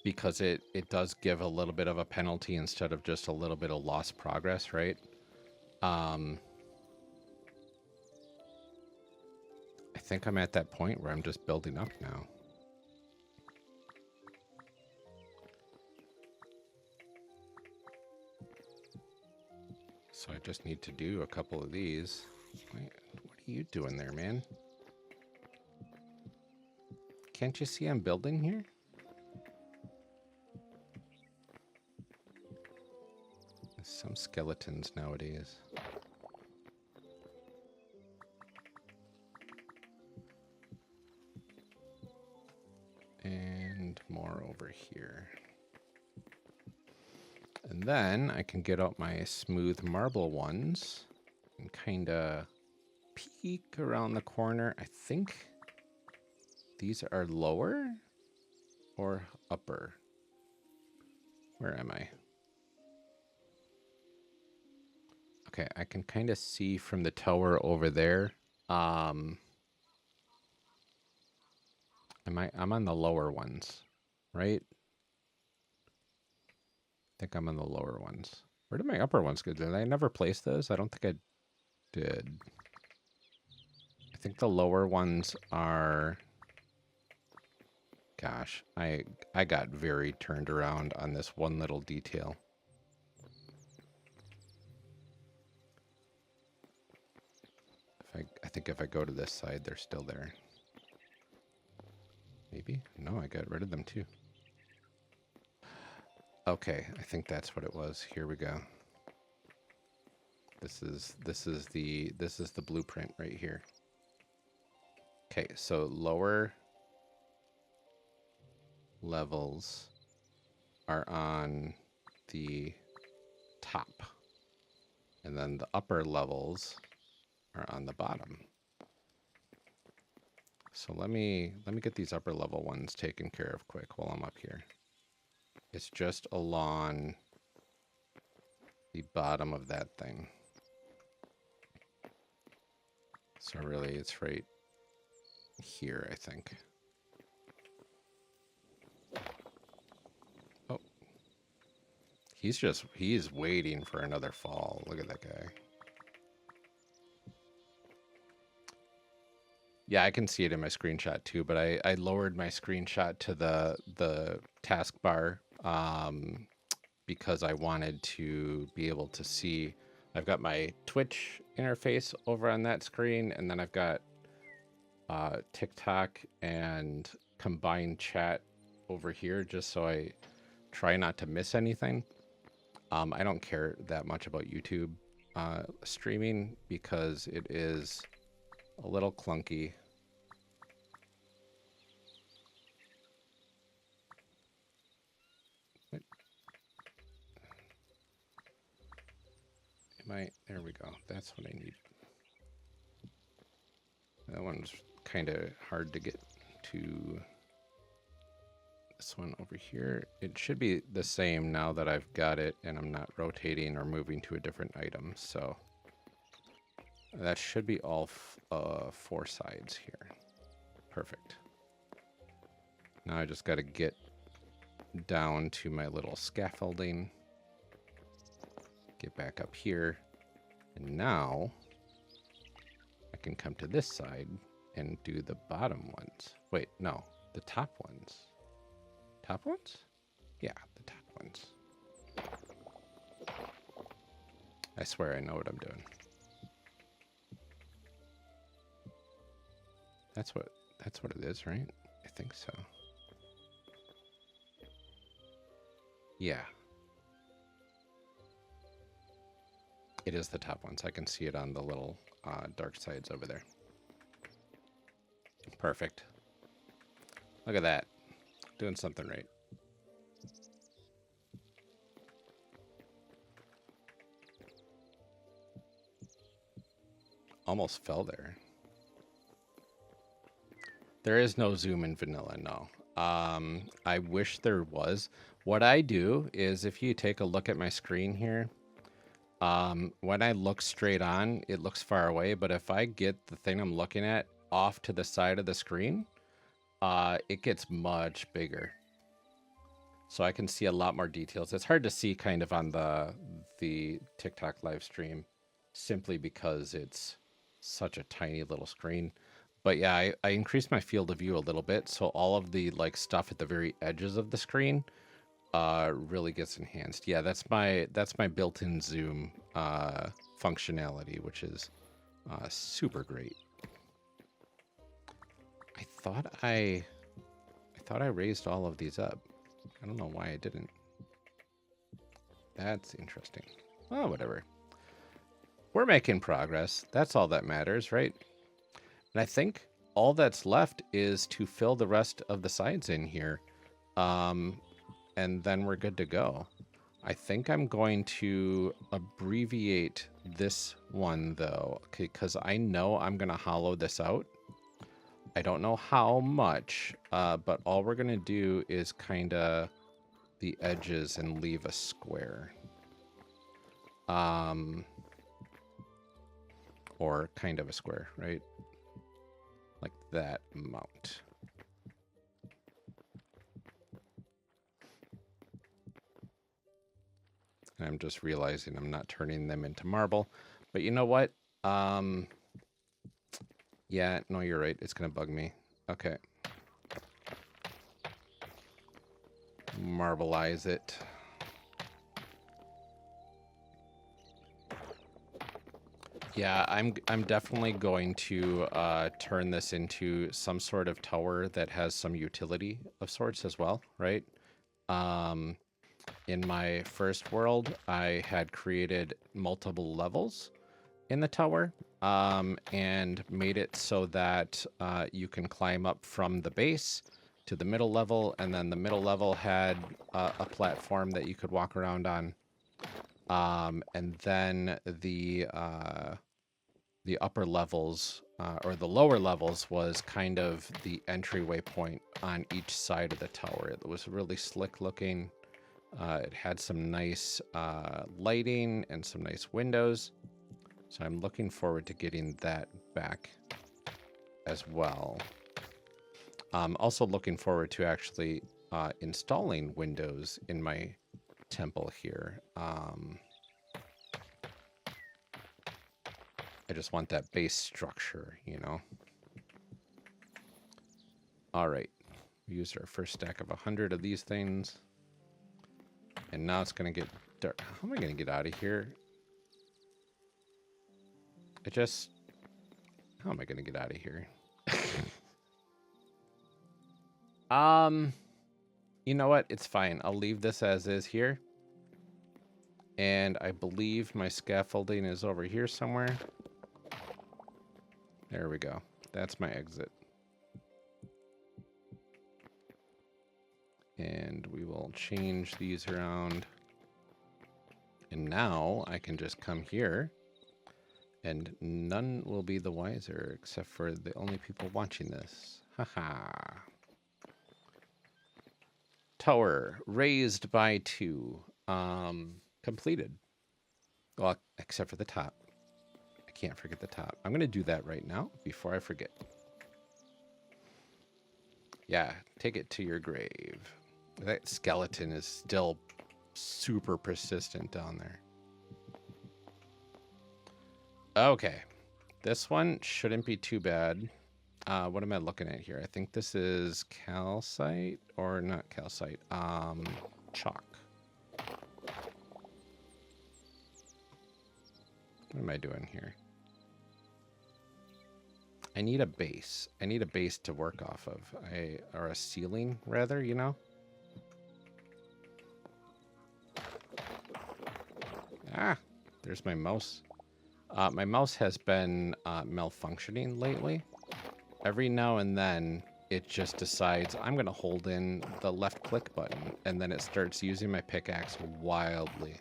A: because it does give a little bit of a penalty instead of just a little bit of lost progress, right? I think I'm at that point where I'm just building up now. So I just need to do a couple of these. Wait, what are you doing there, man? Can't you see I'm building here? There's some skeletons nowadays. And more over here. And then I can get out my smooth marble ones and kind of peek around the corner. I think these are lower or upper. Where am I? Okay, I can kind of see from the tower over there. I'm on the lower ones, right? I think I'm on the lower ones. Where did my upper ones go? Did I never place those? I don't think I did. I think the lower ones are... Gosh, I got very turned around on this one little detail. I think if I go to this side, they're still there. Maybe? No, I got rid of them too. Okay, I think that's what it was. Here we go. This is the blueprint right here. Okay, so lower levels are on the top, and then the upper levels are on the bottom. So let me get these upper level ones taken care of quick while I'm up here. It's just along the bottom of that thing. So really it's right here, I think. Oh. He's waiting for another fall. Look at that guy. Yeah, I can see it in my screenshot too, but I lowered my screenshot to the taskbar because I wanted to be able to see. I've got my Twitch interface over on that screen, and then I've got TikTok and combined chat over here, just so I try not to miss anything. I don't care that much about YouTube streaming because it is a little clunky. There we go. That's what I need. That one's kind of hard to get to the this one over here. It should be the same now that I've got it and I'm not rotating or moving to a different item. So that should be all 4 sides here. Perfect. Now I just got to get down to my little scaffolding. Get back up here. And now I can come to this side and do the bottom ones. Wait, no, the top ones. Top ones? Yeah, the top ones. I swear I know what I'm doing. That's what it is, right? I think so. Yeah. It is the top ones. I can see it on the little dark sides over there. Perfect. Look at that. Doing something right. Almost fell there. There is no zoom in vanilla, no. I wish there was. What I do is if you take a look at my screen here, when I look straight on, it looks far away, but if I get the thing I'm looking at off to the side of the screen, it gets much bigger. So I can see a lot more details. It's hard to see kind of on the TikTok live stream simply because it's such a tiny little screen. But yeah, I increased my field of view a little bit, so all of the like stuff at the very edges of the screen really gets enhanced. Yeah, that's my built-in zoom functionality, which is super great. I thought I raised all of these up. I don't know why I didn't. That's interesting. Oh, whatever. We're making progress. That's all that matters, right? And I think all that's left is to fill the rest of the sides in here. And then we're good to go. I think I'm going to abbreviate this one, though, because I know I'm going to hollow this out. I don't know how much, but all we're going to do is kind of the edges and leave a square. Or kind of a square, right? Like that amount. I'm just realizing I'm not turning them into marble. But you know what? Yeah, no, you're right. It's going to bug me. Okay. Marbleize it. Yeah, I'm definitely going to turn this into some sort of tower that has some utility of sorts as well, right? In my first world, I had created multiple levels in the tower and made it so that you can climb up from the base to the middle level, and then the middle level had a platform that you could walk around on. And then the upper levels or the lower levels was kind of the entryway point on each side of the tower. It was really slick looking. It had some nice lighting and some nice windows. So I'm looking forward to getting that back as well. I'm also looking forward to actually installing windows in my temple here. I just want that base structure, you know. All right, we used our first stack of 100 of these things. And now it's going to get dark. How am I going to get out of here? How am I going to get out of here? You know what? It's fine. I'll leave this as is here. And I believe my scaffolding is over here somewhere. There we go. That's my exit. And we will change these around. And now I can just come here and none will be the wiser except for the only people watching this. Haha. tower raised by 2. Completed. Well, except for the top. I can't forget the top. I'm going to do that right now before I forget. Yeah, take it to your grave. That skeleton is still super persistent down there. Okay. This one shouldn't be too bad. What am I looking at here? I think this is calcite, or not calcite, chalk. What am I doing here? I need a base. I need a base to work off of. Or a ceiling, rather, you know? Ah, there's my mouse. My mouse has been malfunctioning lately. Every now and then, it just decides I'm going to hold in the left click button, and then it starts using my pickaxe wildly.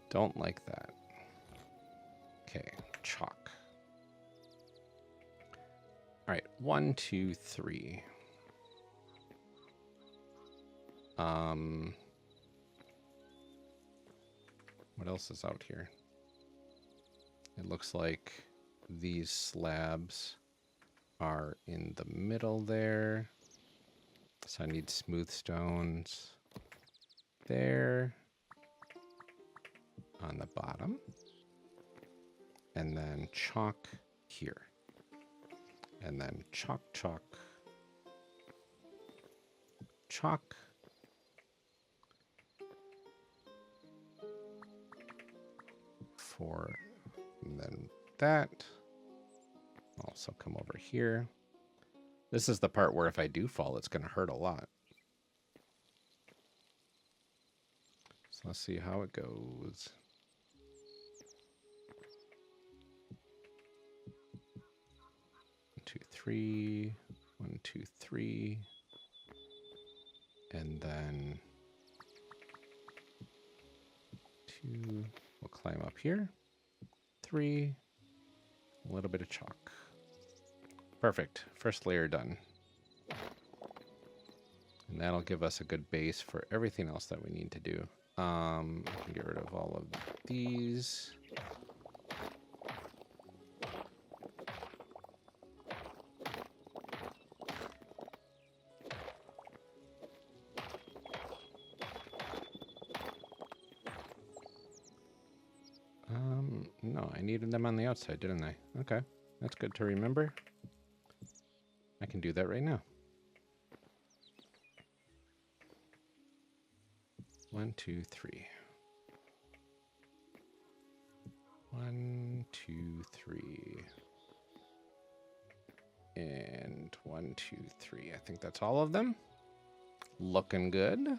A: Don't like that. Okay, chalk. All right, 1, 2, 3. What else is out here? It looks like these slabs are in the middle there. So I need smooth stones there on the bottom. And then chalk here. And then chalk, chalk, chalk. And then that. Also come over here. This is the part where if I do fall, it's going to hurt a lot. So let's see how it goes. One, 2, 3. 1, 2, 3. And then 2. We'll climb up here. 3. A little bit of chalk. Perfect. First layer done. And that'll give us a good base for everything else that we need to do. I can get rid of all of these. No, I needed them on the outside, didn't I? Okay, that's good to remember. I can do that right now. 1, 2, 3. 1, 2, 3. And 1, 2, 3. I think that's all of them. Looking good.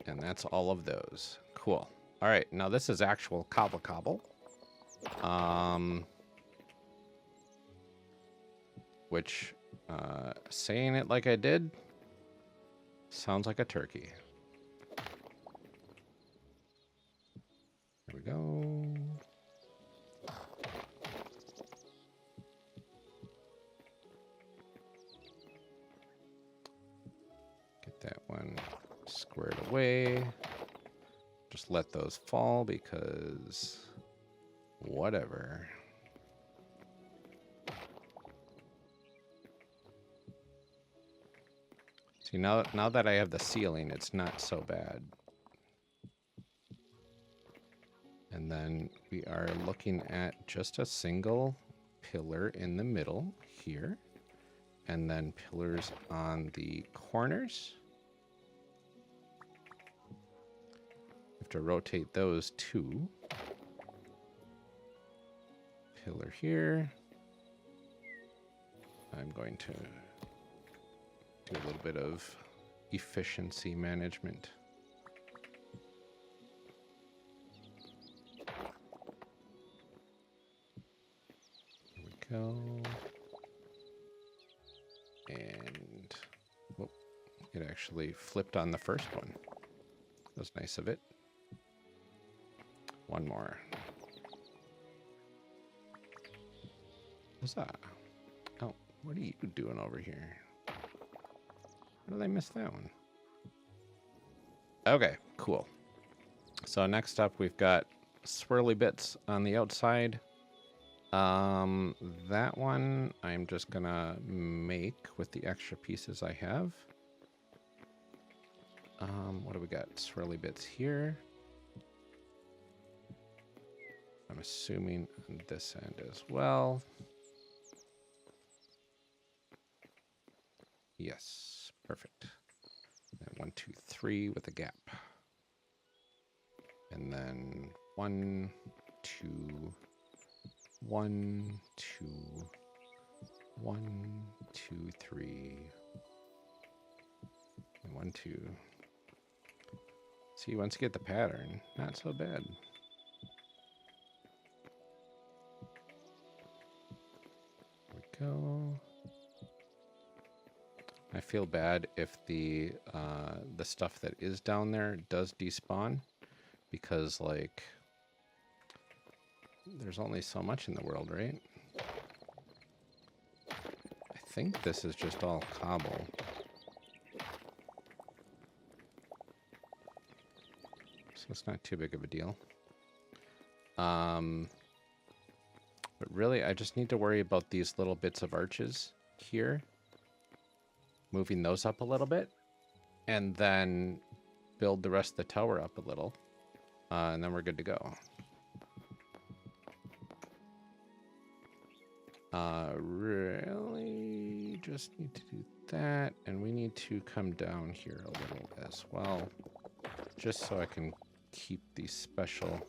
A: And that's all of those. Cool. All right, now this is actual cobble. Which, saying it like I did, sounds like a turkey. There we go. Get that one squared away. Just let those fall because whatever. See, now that I have the ceiling, it's not so bad. And then we are looking at just a single pillar in the middle here. And then pillars on the corners. Have to rotate those 2. Pillar here. I'm going to do a little bit of efficiency management. There we go. And whoop, it actually flipped on the first one. That was nice of it. One more. What's that? Oh, what are you doing over here? How did I miss that one? Okay, cool. So next up, we've got swirly bits on the outside. That one I'm just gonna make with the extra pieces I have. What do we got? Swirly bits here. I'm assuming on this end as well. Yes, perfect. And 1, 2, 3 with a gap. And then 1, 2, 1, 2, 1, 2, 3, and 1, 2. See, once you get the pattern, not so bad. There we go. I feel bad if the stuff that is down there does despawn, because like there's only so much in the world, right? I think this is just all cobble. So it's not too big of a deal. But really, I just need to worry about these little bits of arches here. Moving those up a little bit. And then build the rest of the tower up a little. And then we're good to go. Really just need to do that. And we need to come down here a little as well. Just so I can keep these special.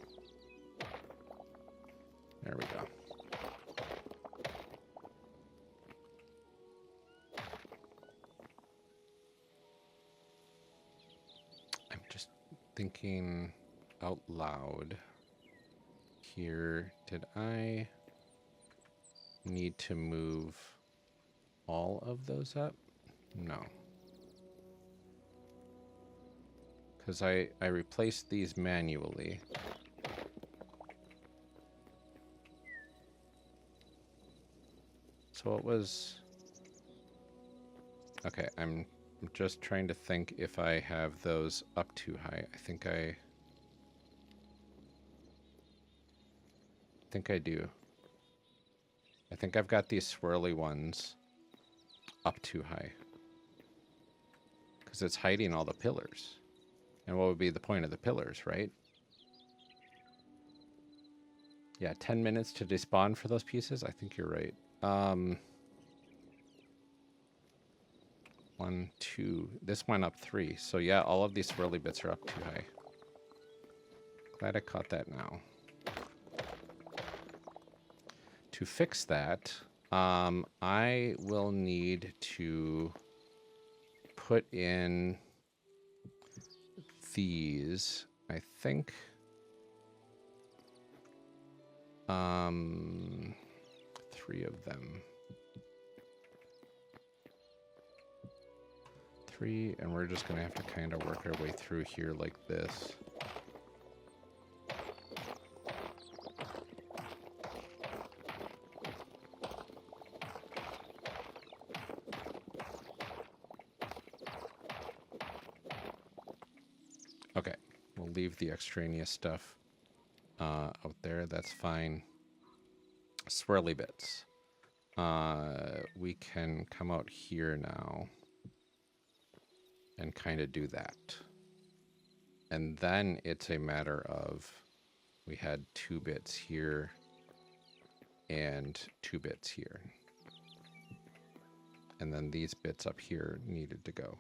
A: There we go. I'm just thinking out loud here. Did I need to move all of those up? No. Because I replaced these manually. So it was... Okay, I'm just trying to think if I have those up too high. I think I do. I think I've got these swirly ones up too high. Because it's hiding all the pillars. And what would be the point of the pillars, right? Yeah, 10 minutes to despawn for those pieces? I think you're right. 1, 2. This went up 3. So yeah, all of these swirly bits are up too high. Glad I caught that now. To fix that, I will need to put in these, I think, 3 of them. 3, and we're just gonna have to kind of work our way through here like this. Okay, we'll leave the extraneous stuff out there. That's fine. Swirly bits. We can come out here now and kind of do that. And then it's a matter of, we had 2 bits here and 2 bits here. And then these bits up here needed to go.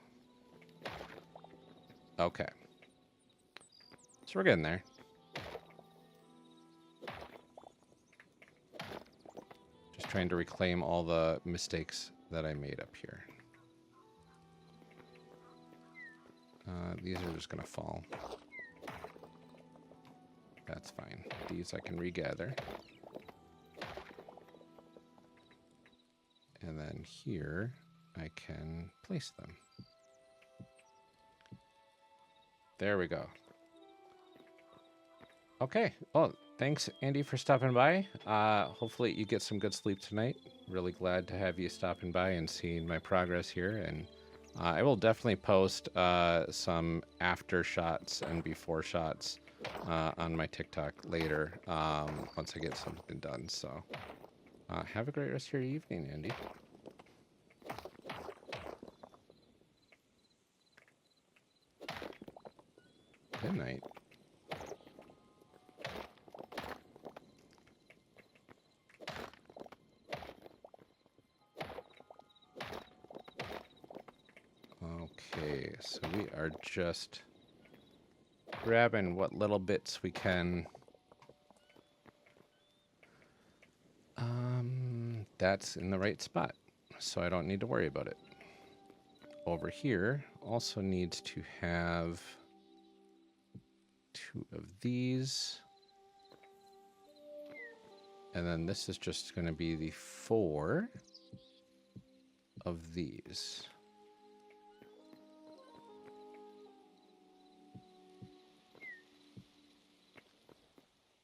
A: Okay. So we're getting there. Just trying to reclaim all the mistakes that I made up here. These are just going to fall. That's fine. These I can regather. And then here I can place them. There we go. Okay. Oh, thanks, Andy, for stopping by. Hopefully you get some good sleep tonight. Really glad to have you stopping by and seeing my progress here. And I will definitely post some after shots and before shots on my TikTok later once I get something done. So have a great rest of your evening, Andy. Good night. Okay, so we are just grabbing what little bits we can. That's in the right spot, so I don't need to worry about it. Over here also needs to have 2 of these. And then this is just going to be the 4 of these.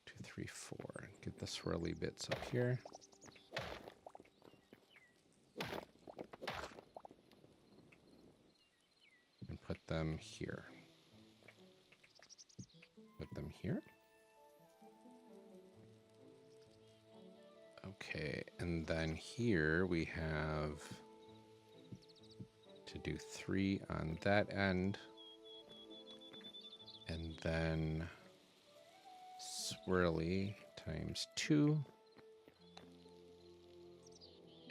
A: Two, 3, 4. Get the swirly bits up here. And put them here. Put them here. Okay, and then here we have to do 3 on that end. And then swirly times 2.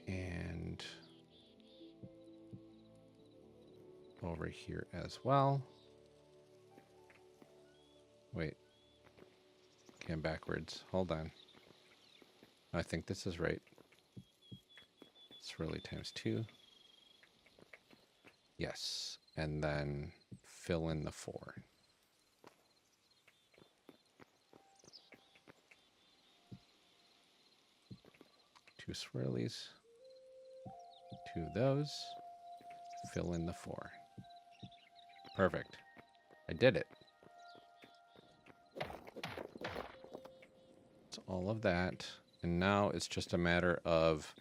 A: And over here as well. Wait. Came backwards. Hold on. I think this is right. Swirly times 2. Yes. And then fill in the 4. Two swirlies. 2 of those. Fill in the 4. Perfect. I did it. It's all of that. And now it's just a matter of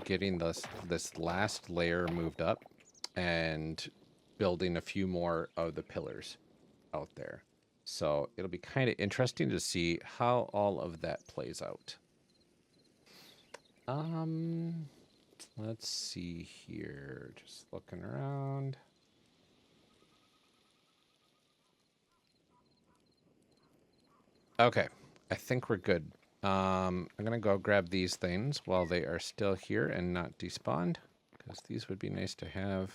A: getting this last layer moved up and building a few more of the pillars out there. So it'll be kind of interesting to see how all of that plays out. Let's see here. Just looking around. Okay, I think we're good. I'm gonna go grab these things while they are still here and not despawned, because these would be nice to have.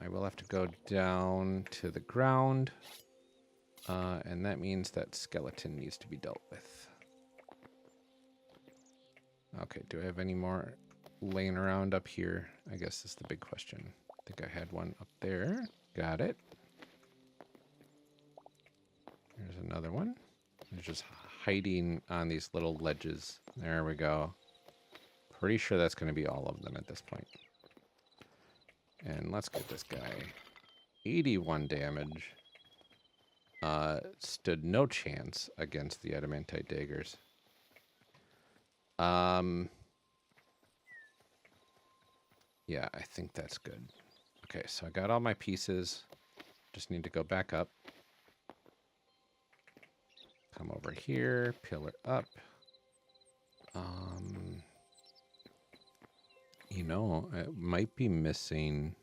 A: I will have to go down to the ground, and that means that skeleton needs to be dealt with. Okay, do I have any more laying around up here? I guess that's the big question. I think I had one up there. Got it. There's another one. They're just hiding on these little ledges. There we go. Pretty sure that's going to be all of them at this point. And let's get this guy. 81 damage. Stood no chance against the adamantite daggers. Yeah, I think that's good. Okay, so I got all my pieces. Just need to go back up. Come over here, pillar up. You know, it might be missing.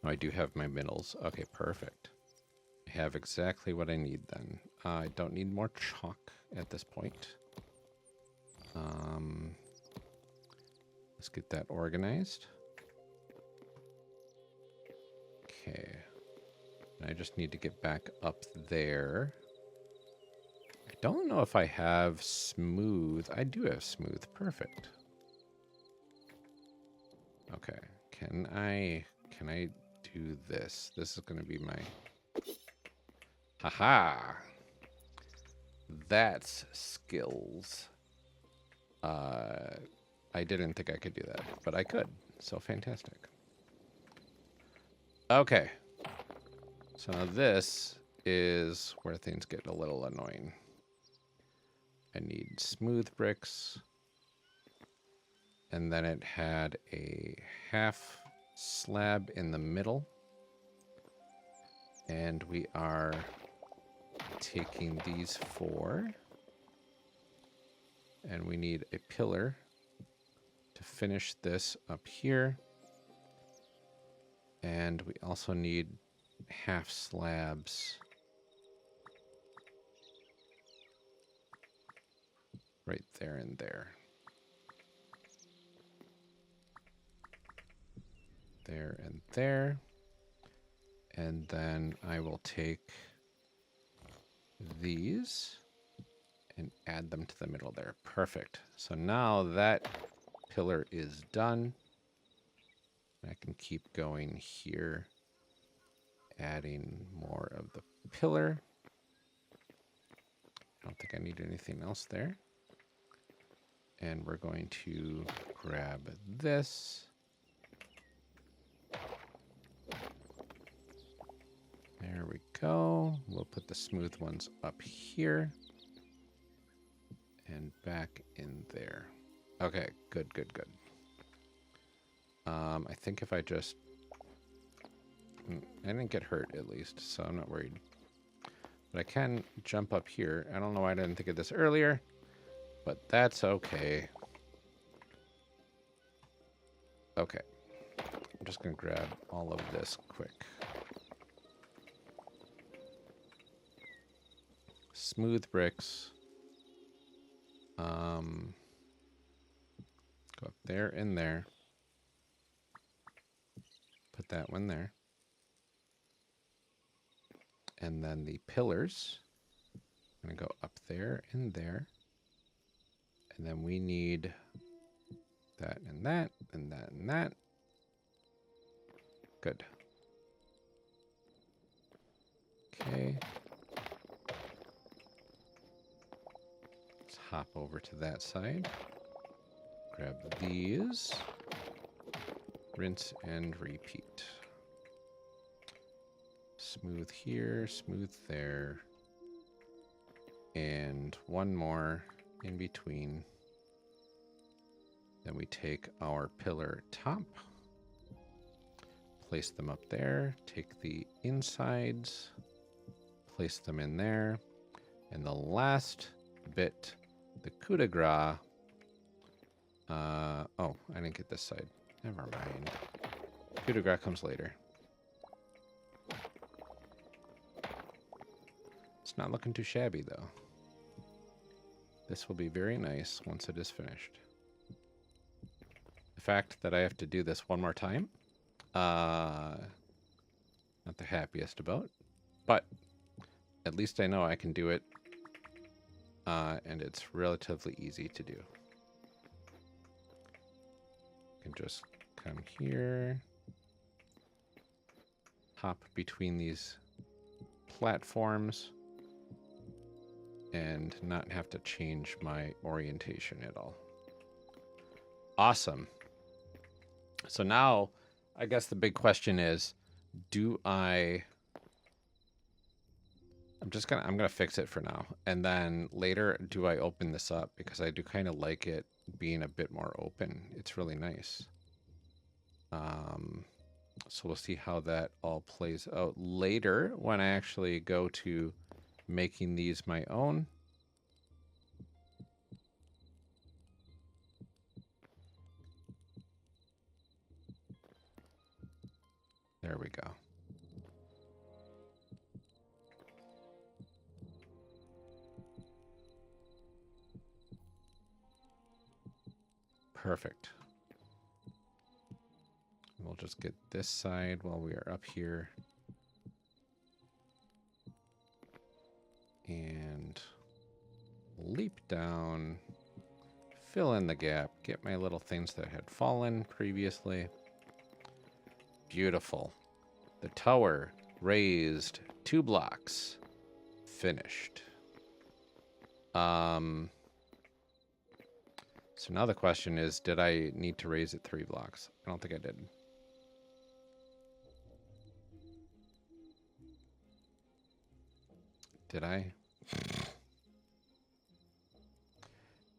A: No, I do have my middles. Okay, perfect. I have exactly what I need then. I don't need more chalk at this point. Let's get that organized. Okay. I just need to get back up there. I don't know if I have smooth. I do have smooth. Perfect. Okay. Can I do this? This is going to be my... Haha! That's skills. I didn't think I could do that, but I could. So fantastic. Okay. So now this is where things get a little annoying. I need smooth bricks. And then it had a half slab in the middle. And we are taking these 4. And we need a pillar to finish this up here. And we also need half slabs right there and there. There and there. And then I will take these and add them to the middle there. Perfect. So now that pillar is done. I can keep going here, adding more of the pillar. I don't think I need anything else there. And we're going to grab this. There we go. We'll put the smooth ones up here. And back in there. Okay, good, good, good. I think if I just... I didn't get hurt, at least, so I'm not worried. But I can jump up here. I don't know why I didn't think of this earlier, but that's okay. Okay. I'm just going to grab all of this quick. Smooth bricks. Go up there and there. Put that one there. And then the pillars. I'm going to go up there and there. And then we need that and that and that and that. Good. Okay. Let's hop over to that side. Grab these. Rinse and repeat. Smooth here, smooth there. And one more in between. Then we take our pillar top. Place them up there. Take the insides. Place them in there. And the last bit, the coup de grace. Oh, I didn't get this side. Never mind. Coup de grace comes later. It's not looking too shabby, though. This will be very nice once it is finished. The fact that I have to do this one more time, not the happiest about, but at least I know I can do it, and it's relatively easy to do. I can just come here, hop between these platforms, and not have to change my orientation at all. Awesome. So now, I guess the big question is, I'm gonna fix it for now. And then later, do I open this up? Because I do kind of like it being a bit more open. It's really nice. So we'll see how that all plays out later when I actually go to making these my own. There we go. Perfect. We'll just get this side while we are up here. And leap down, fill in the gap, get my little things that had fallen previously. Beautiful. The tower raised 2 blocks. Finished. So now the question is, did I need to raise it 3 blocks? I don't think I did. Did I?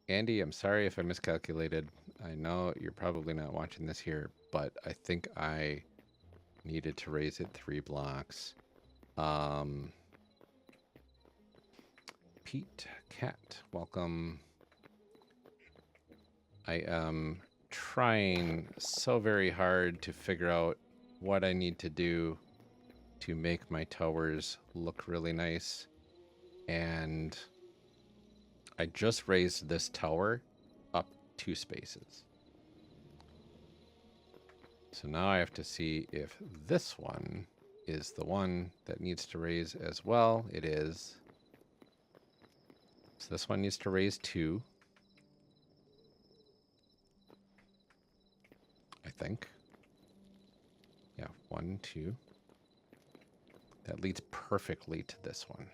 A: Andy, I'm sorry if I miscalculated. I know you're probably not watching this here, but I think I needed to raise it 3 blocks. Pete Cat, welcome. I am trying so very hard to figure out what I need to do to make my towers look really nice. And I just raised this tower up 2 spaces. So now I have to see if this one is the one that needs to raise as well. It is. So this one needs to raise 2. I think. Yeah, 1, 2. That leads perfectly to this one.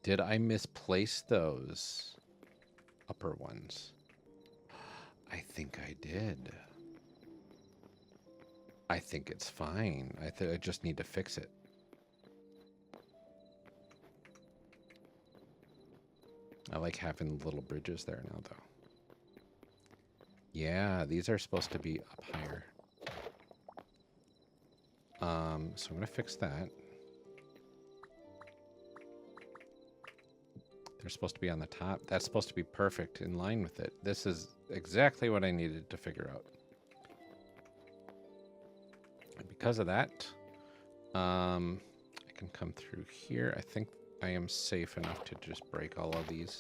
A: Did I misplace those upper ones? I think I did. I think it's fine. I just need to fix it. I like having little bridges there now, though. Yeah, these are supposed to be up higher. So I'm going to fix that. They're supposed to be on the top. That's supposed to be perfect in line with it. This is exactly what I needed to figure out. And because of that, I can come through here. I think I am safe enough to just break all of these.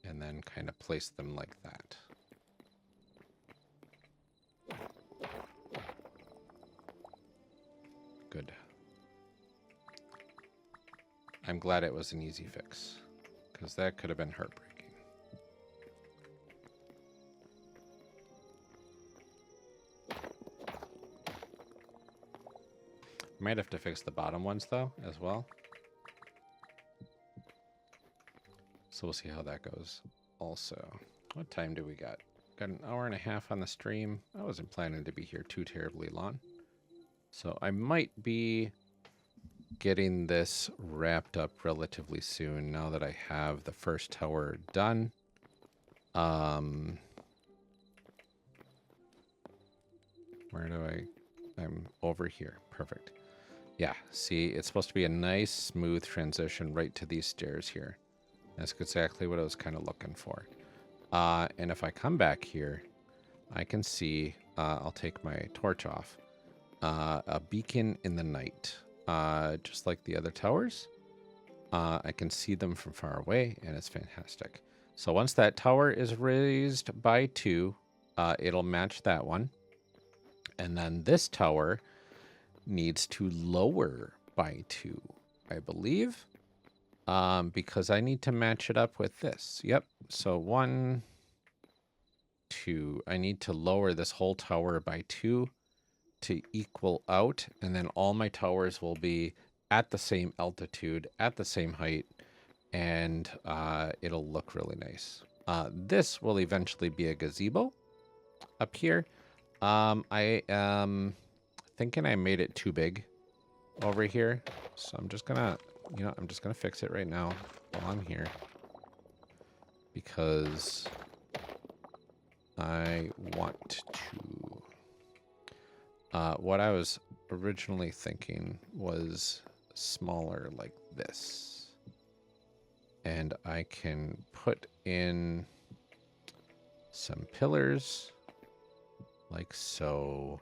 A: And then kind of place them like that. Good. I'm glad it was an easy fix, because that could have been heartbreaking. Might have to fix the bottom ones, though, as well. So we'll see how that goes. Also, what time do we got? Got an hour and a half on the stream. I wasn't planning to be here too terribly long. So I might be getting this wrapped up relatively soon now that I have the first tower done. Where do I'm over here. Perfect. Yeah, see, it's supposed to be a nice, smooth transition right to these stairs here. That's exactly what I was kind of looking for. And if I come back here, I can see, I'll take my torch off, a beacon in the night. Just like the other towers. I can see them from far away, and it's fantastic. So once that tower is raised by 2, it'll match that one. And then this tower needs to lower by 2, I believe. Because I need to match it up with this. Yep. So 1, 2. I need to lower this whole tower by 2 to equal out. And then all my towers will be at the same altitude, at the same height. And it'll look really nice. This will eventually be a gazebo up here. I am thinking I made it too big over here. So I'm just gonna... You know, I'm just going to fix it right now while I'm here. Because I want to... what I was originally thinking was smaller like this. And I can put in some pillars like so.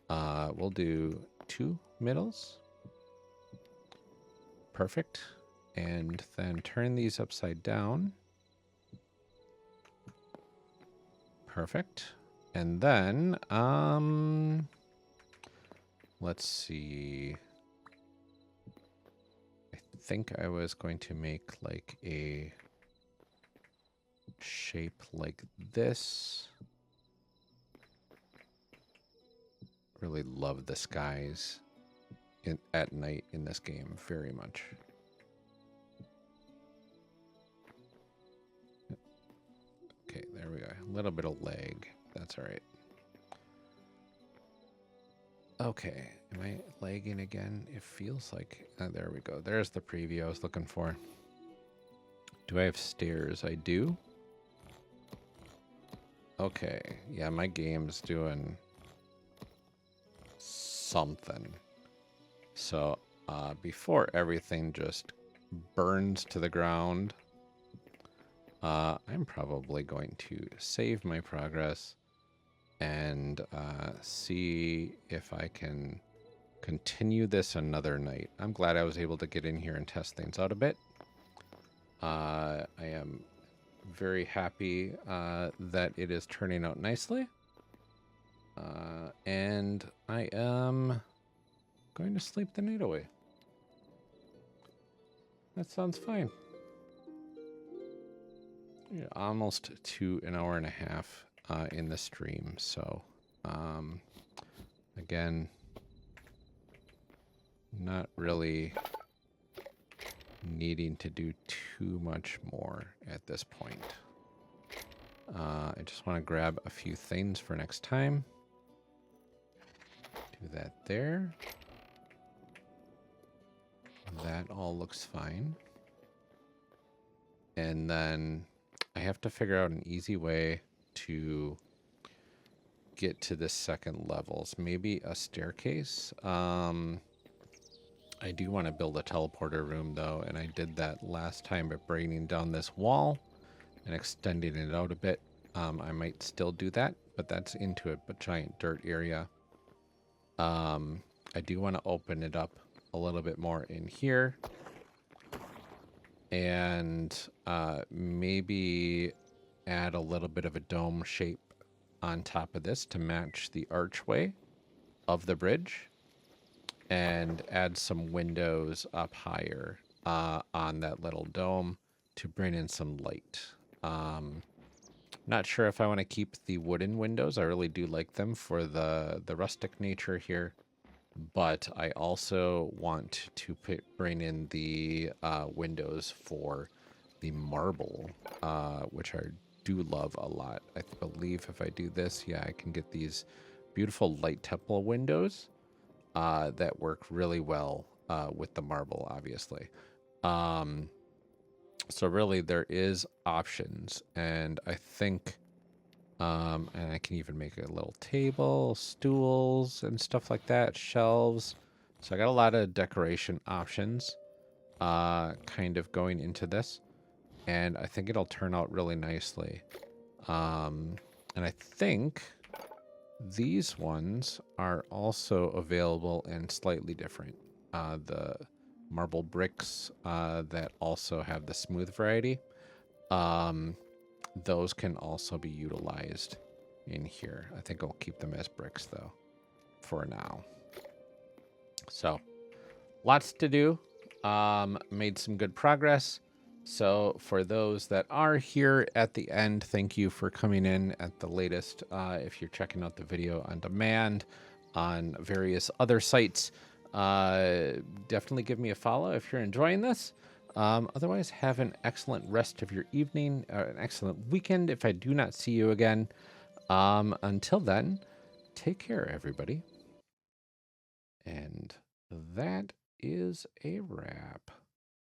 A: We'll do 2 middles. Perfect. And then turn these upside down. Perfect. And then, let's see. I think I was going to make like a shape like this. Really love the skies at night in this game very much. Okay, there we go. A little bit of lag. That's all right. Okay, am I lagging again? It feels like... there we go. There's the preview I was looking for. Do I have stairs? I do. Okay, yeah, my game's doing something. So, before everything just burns to the ground, I'm probably going to save my progress and see if I can continue this another night. I'm glad I was able to get in here and test things out a bit. I am very happy that it is turning out nicely. And I am going to sleep the night away. That sounds fine. Yeah, almost to an hour and a half in the stream. So, again, not really needing to do too much more at this point. I just want to grab a few things for next time. Do that there. That all looks fine. And then I have to figure out an easy way to get to the second levels. Maybe a staircase. I do want to build a teleporter room though, and I did that last time by breaking down this wall and extending it out a bit. I might still do that, but that's into a giant dirt area. I do want to open it up a little bit more in here. And maybe add a little bit of a dome shape on top of this to match the archway of the bridge. And add some windows up higher on that little dome to bring in some light. Not sure if I want to keep the wooden windows. I really do like them for the rustic nature here. But I also want to bring in the windows for the marble, which I do love a lot. I believe if I do this, yeah, I can get these beautiful light temple windows that work really well with the marble, obviously. So really there is options, and I think, and I can even make a little table, stools, and stuff like that, shelves. So I got a lot of decoration options kind of going into this, and I think it'll turn out really nicely. And I think these ones are also available and slightly different. The marble bricks that also have the smooth variety. Those can also be utilized in here. I think I'll keep them as bricks though for now. So lots to do. Made some good progress. So for those that are here at the end, thank you for coming in at the latest. If you're checking out the video on demand on various other sites, definitely give me a follow if you're enjoying this. Otherwise, have an excellent rest of your evening, an excellent weekend if I do not see you again. Until then, take care, everybody. And that is a wrap.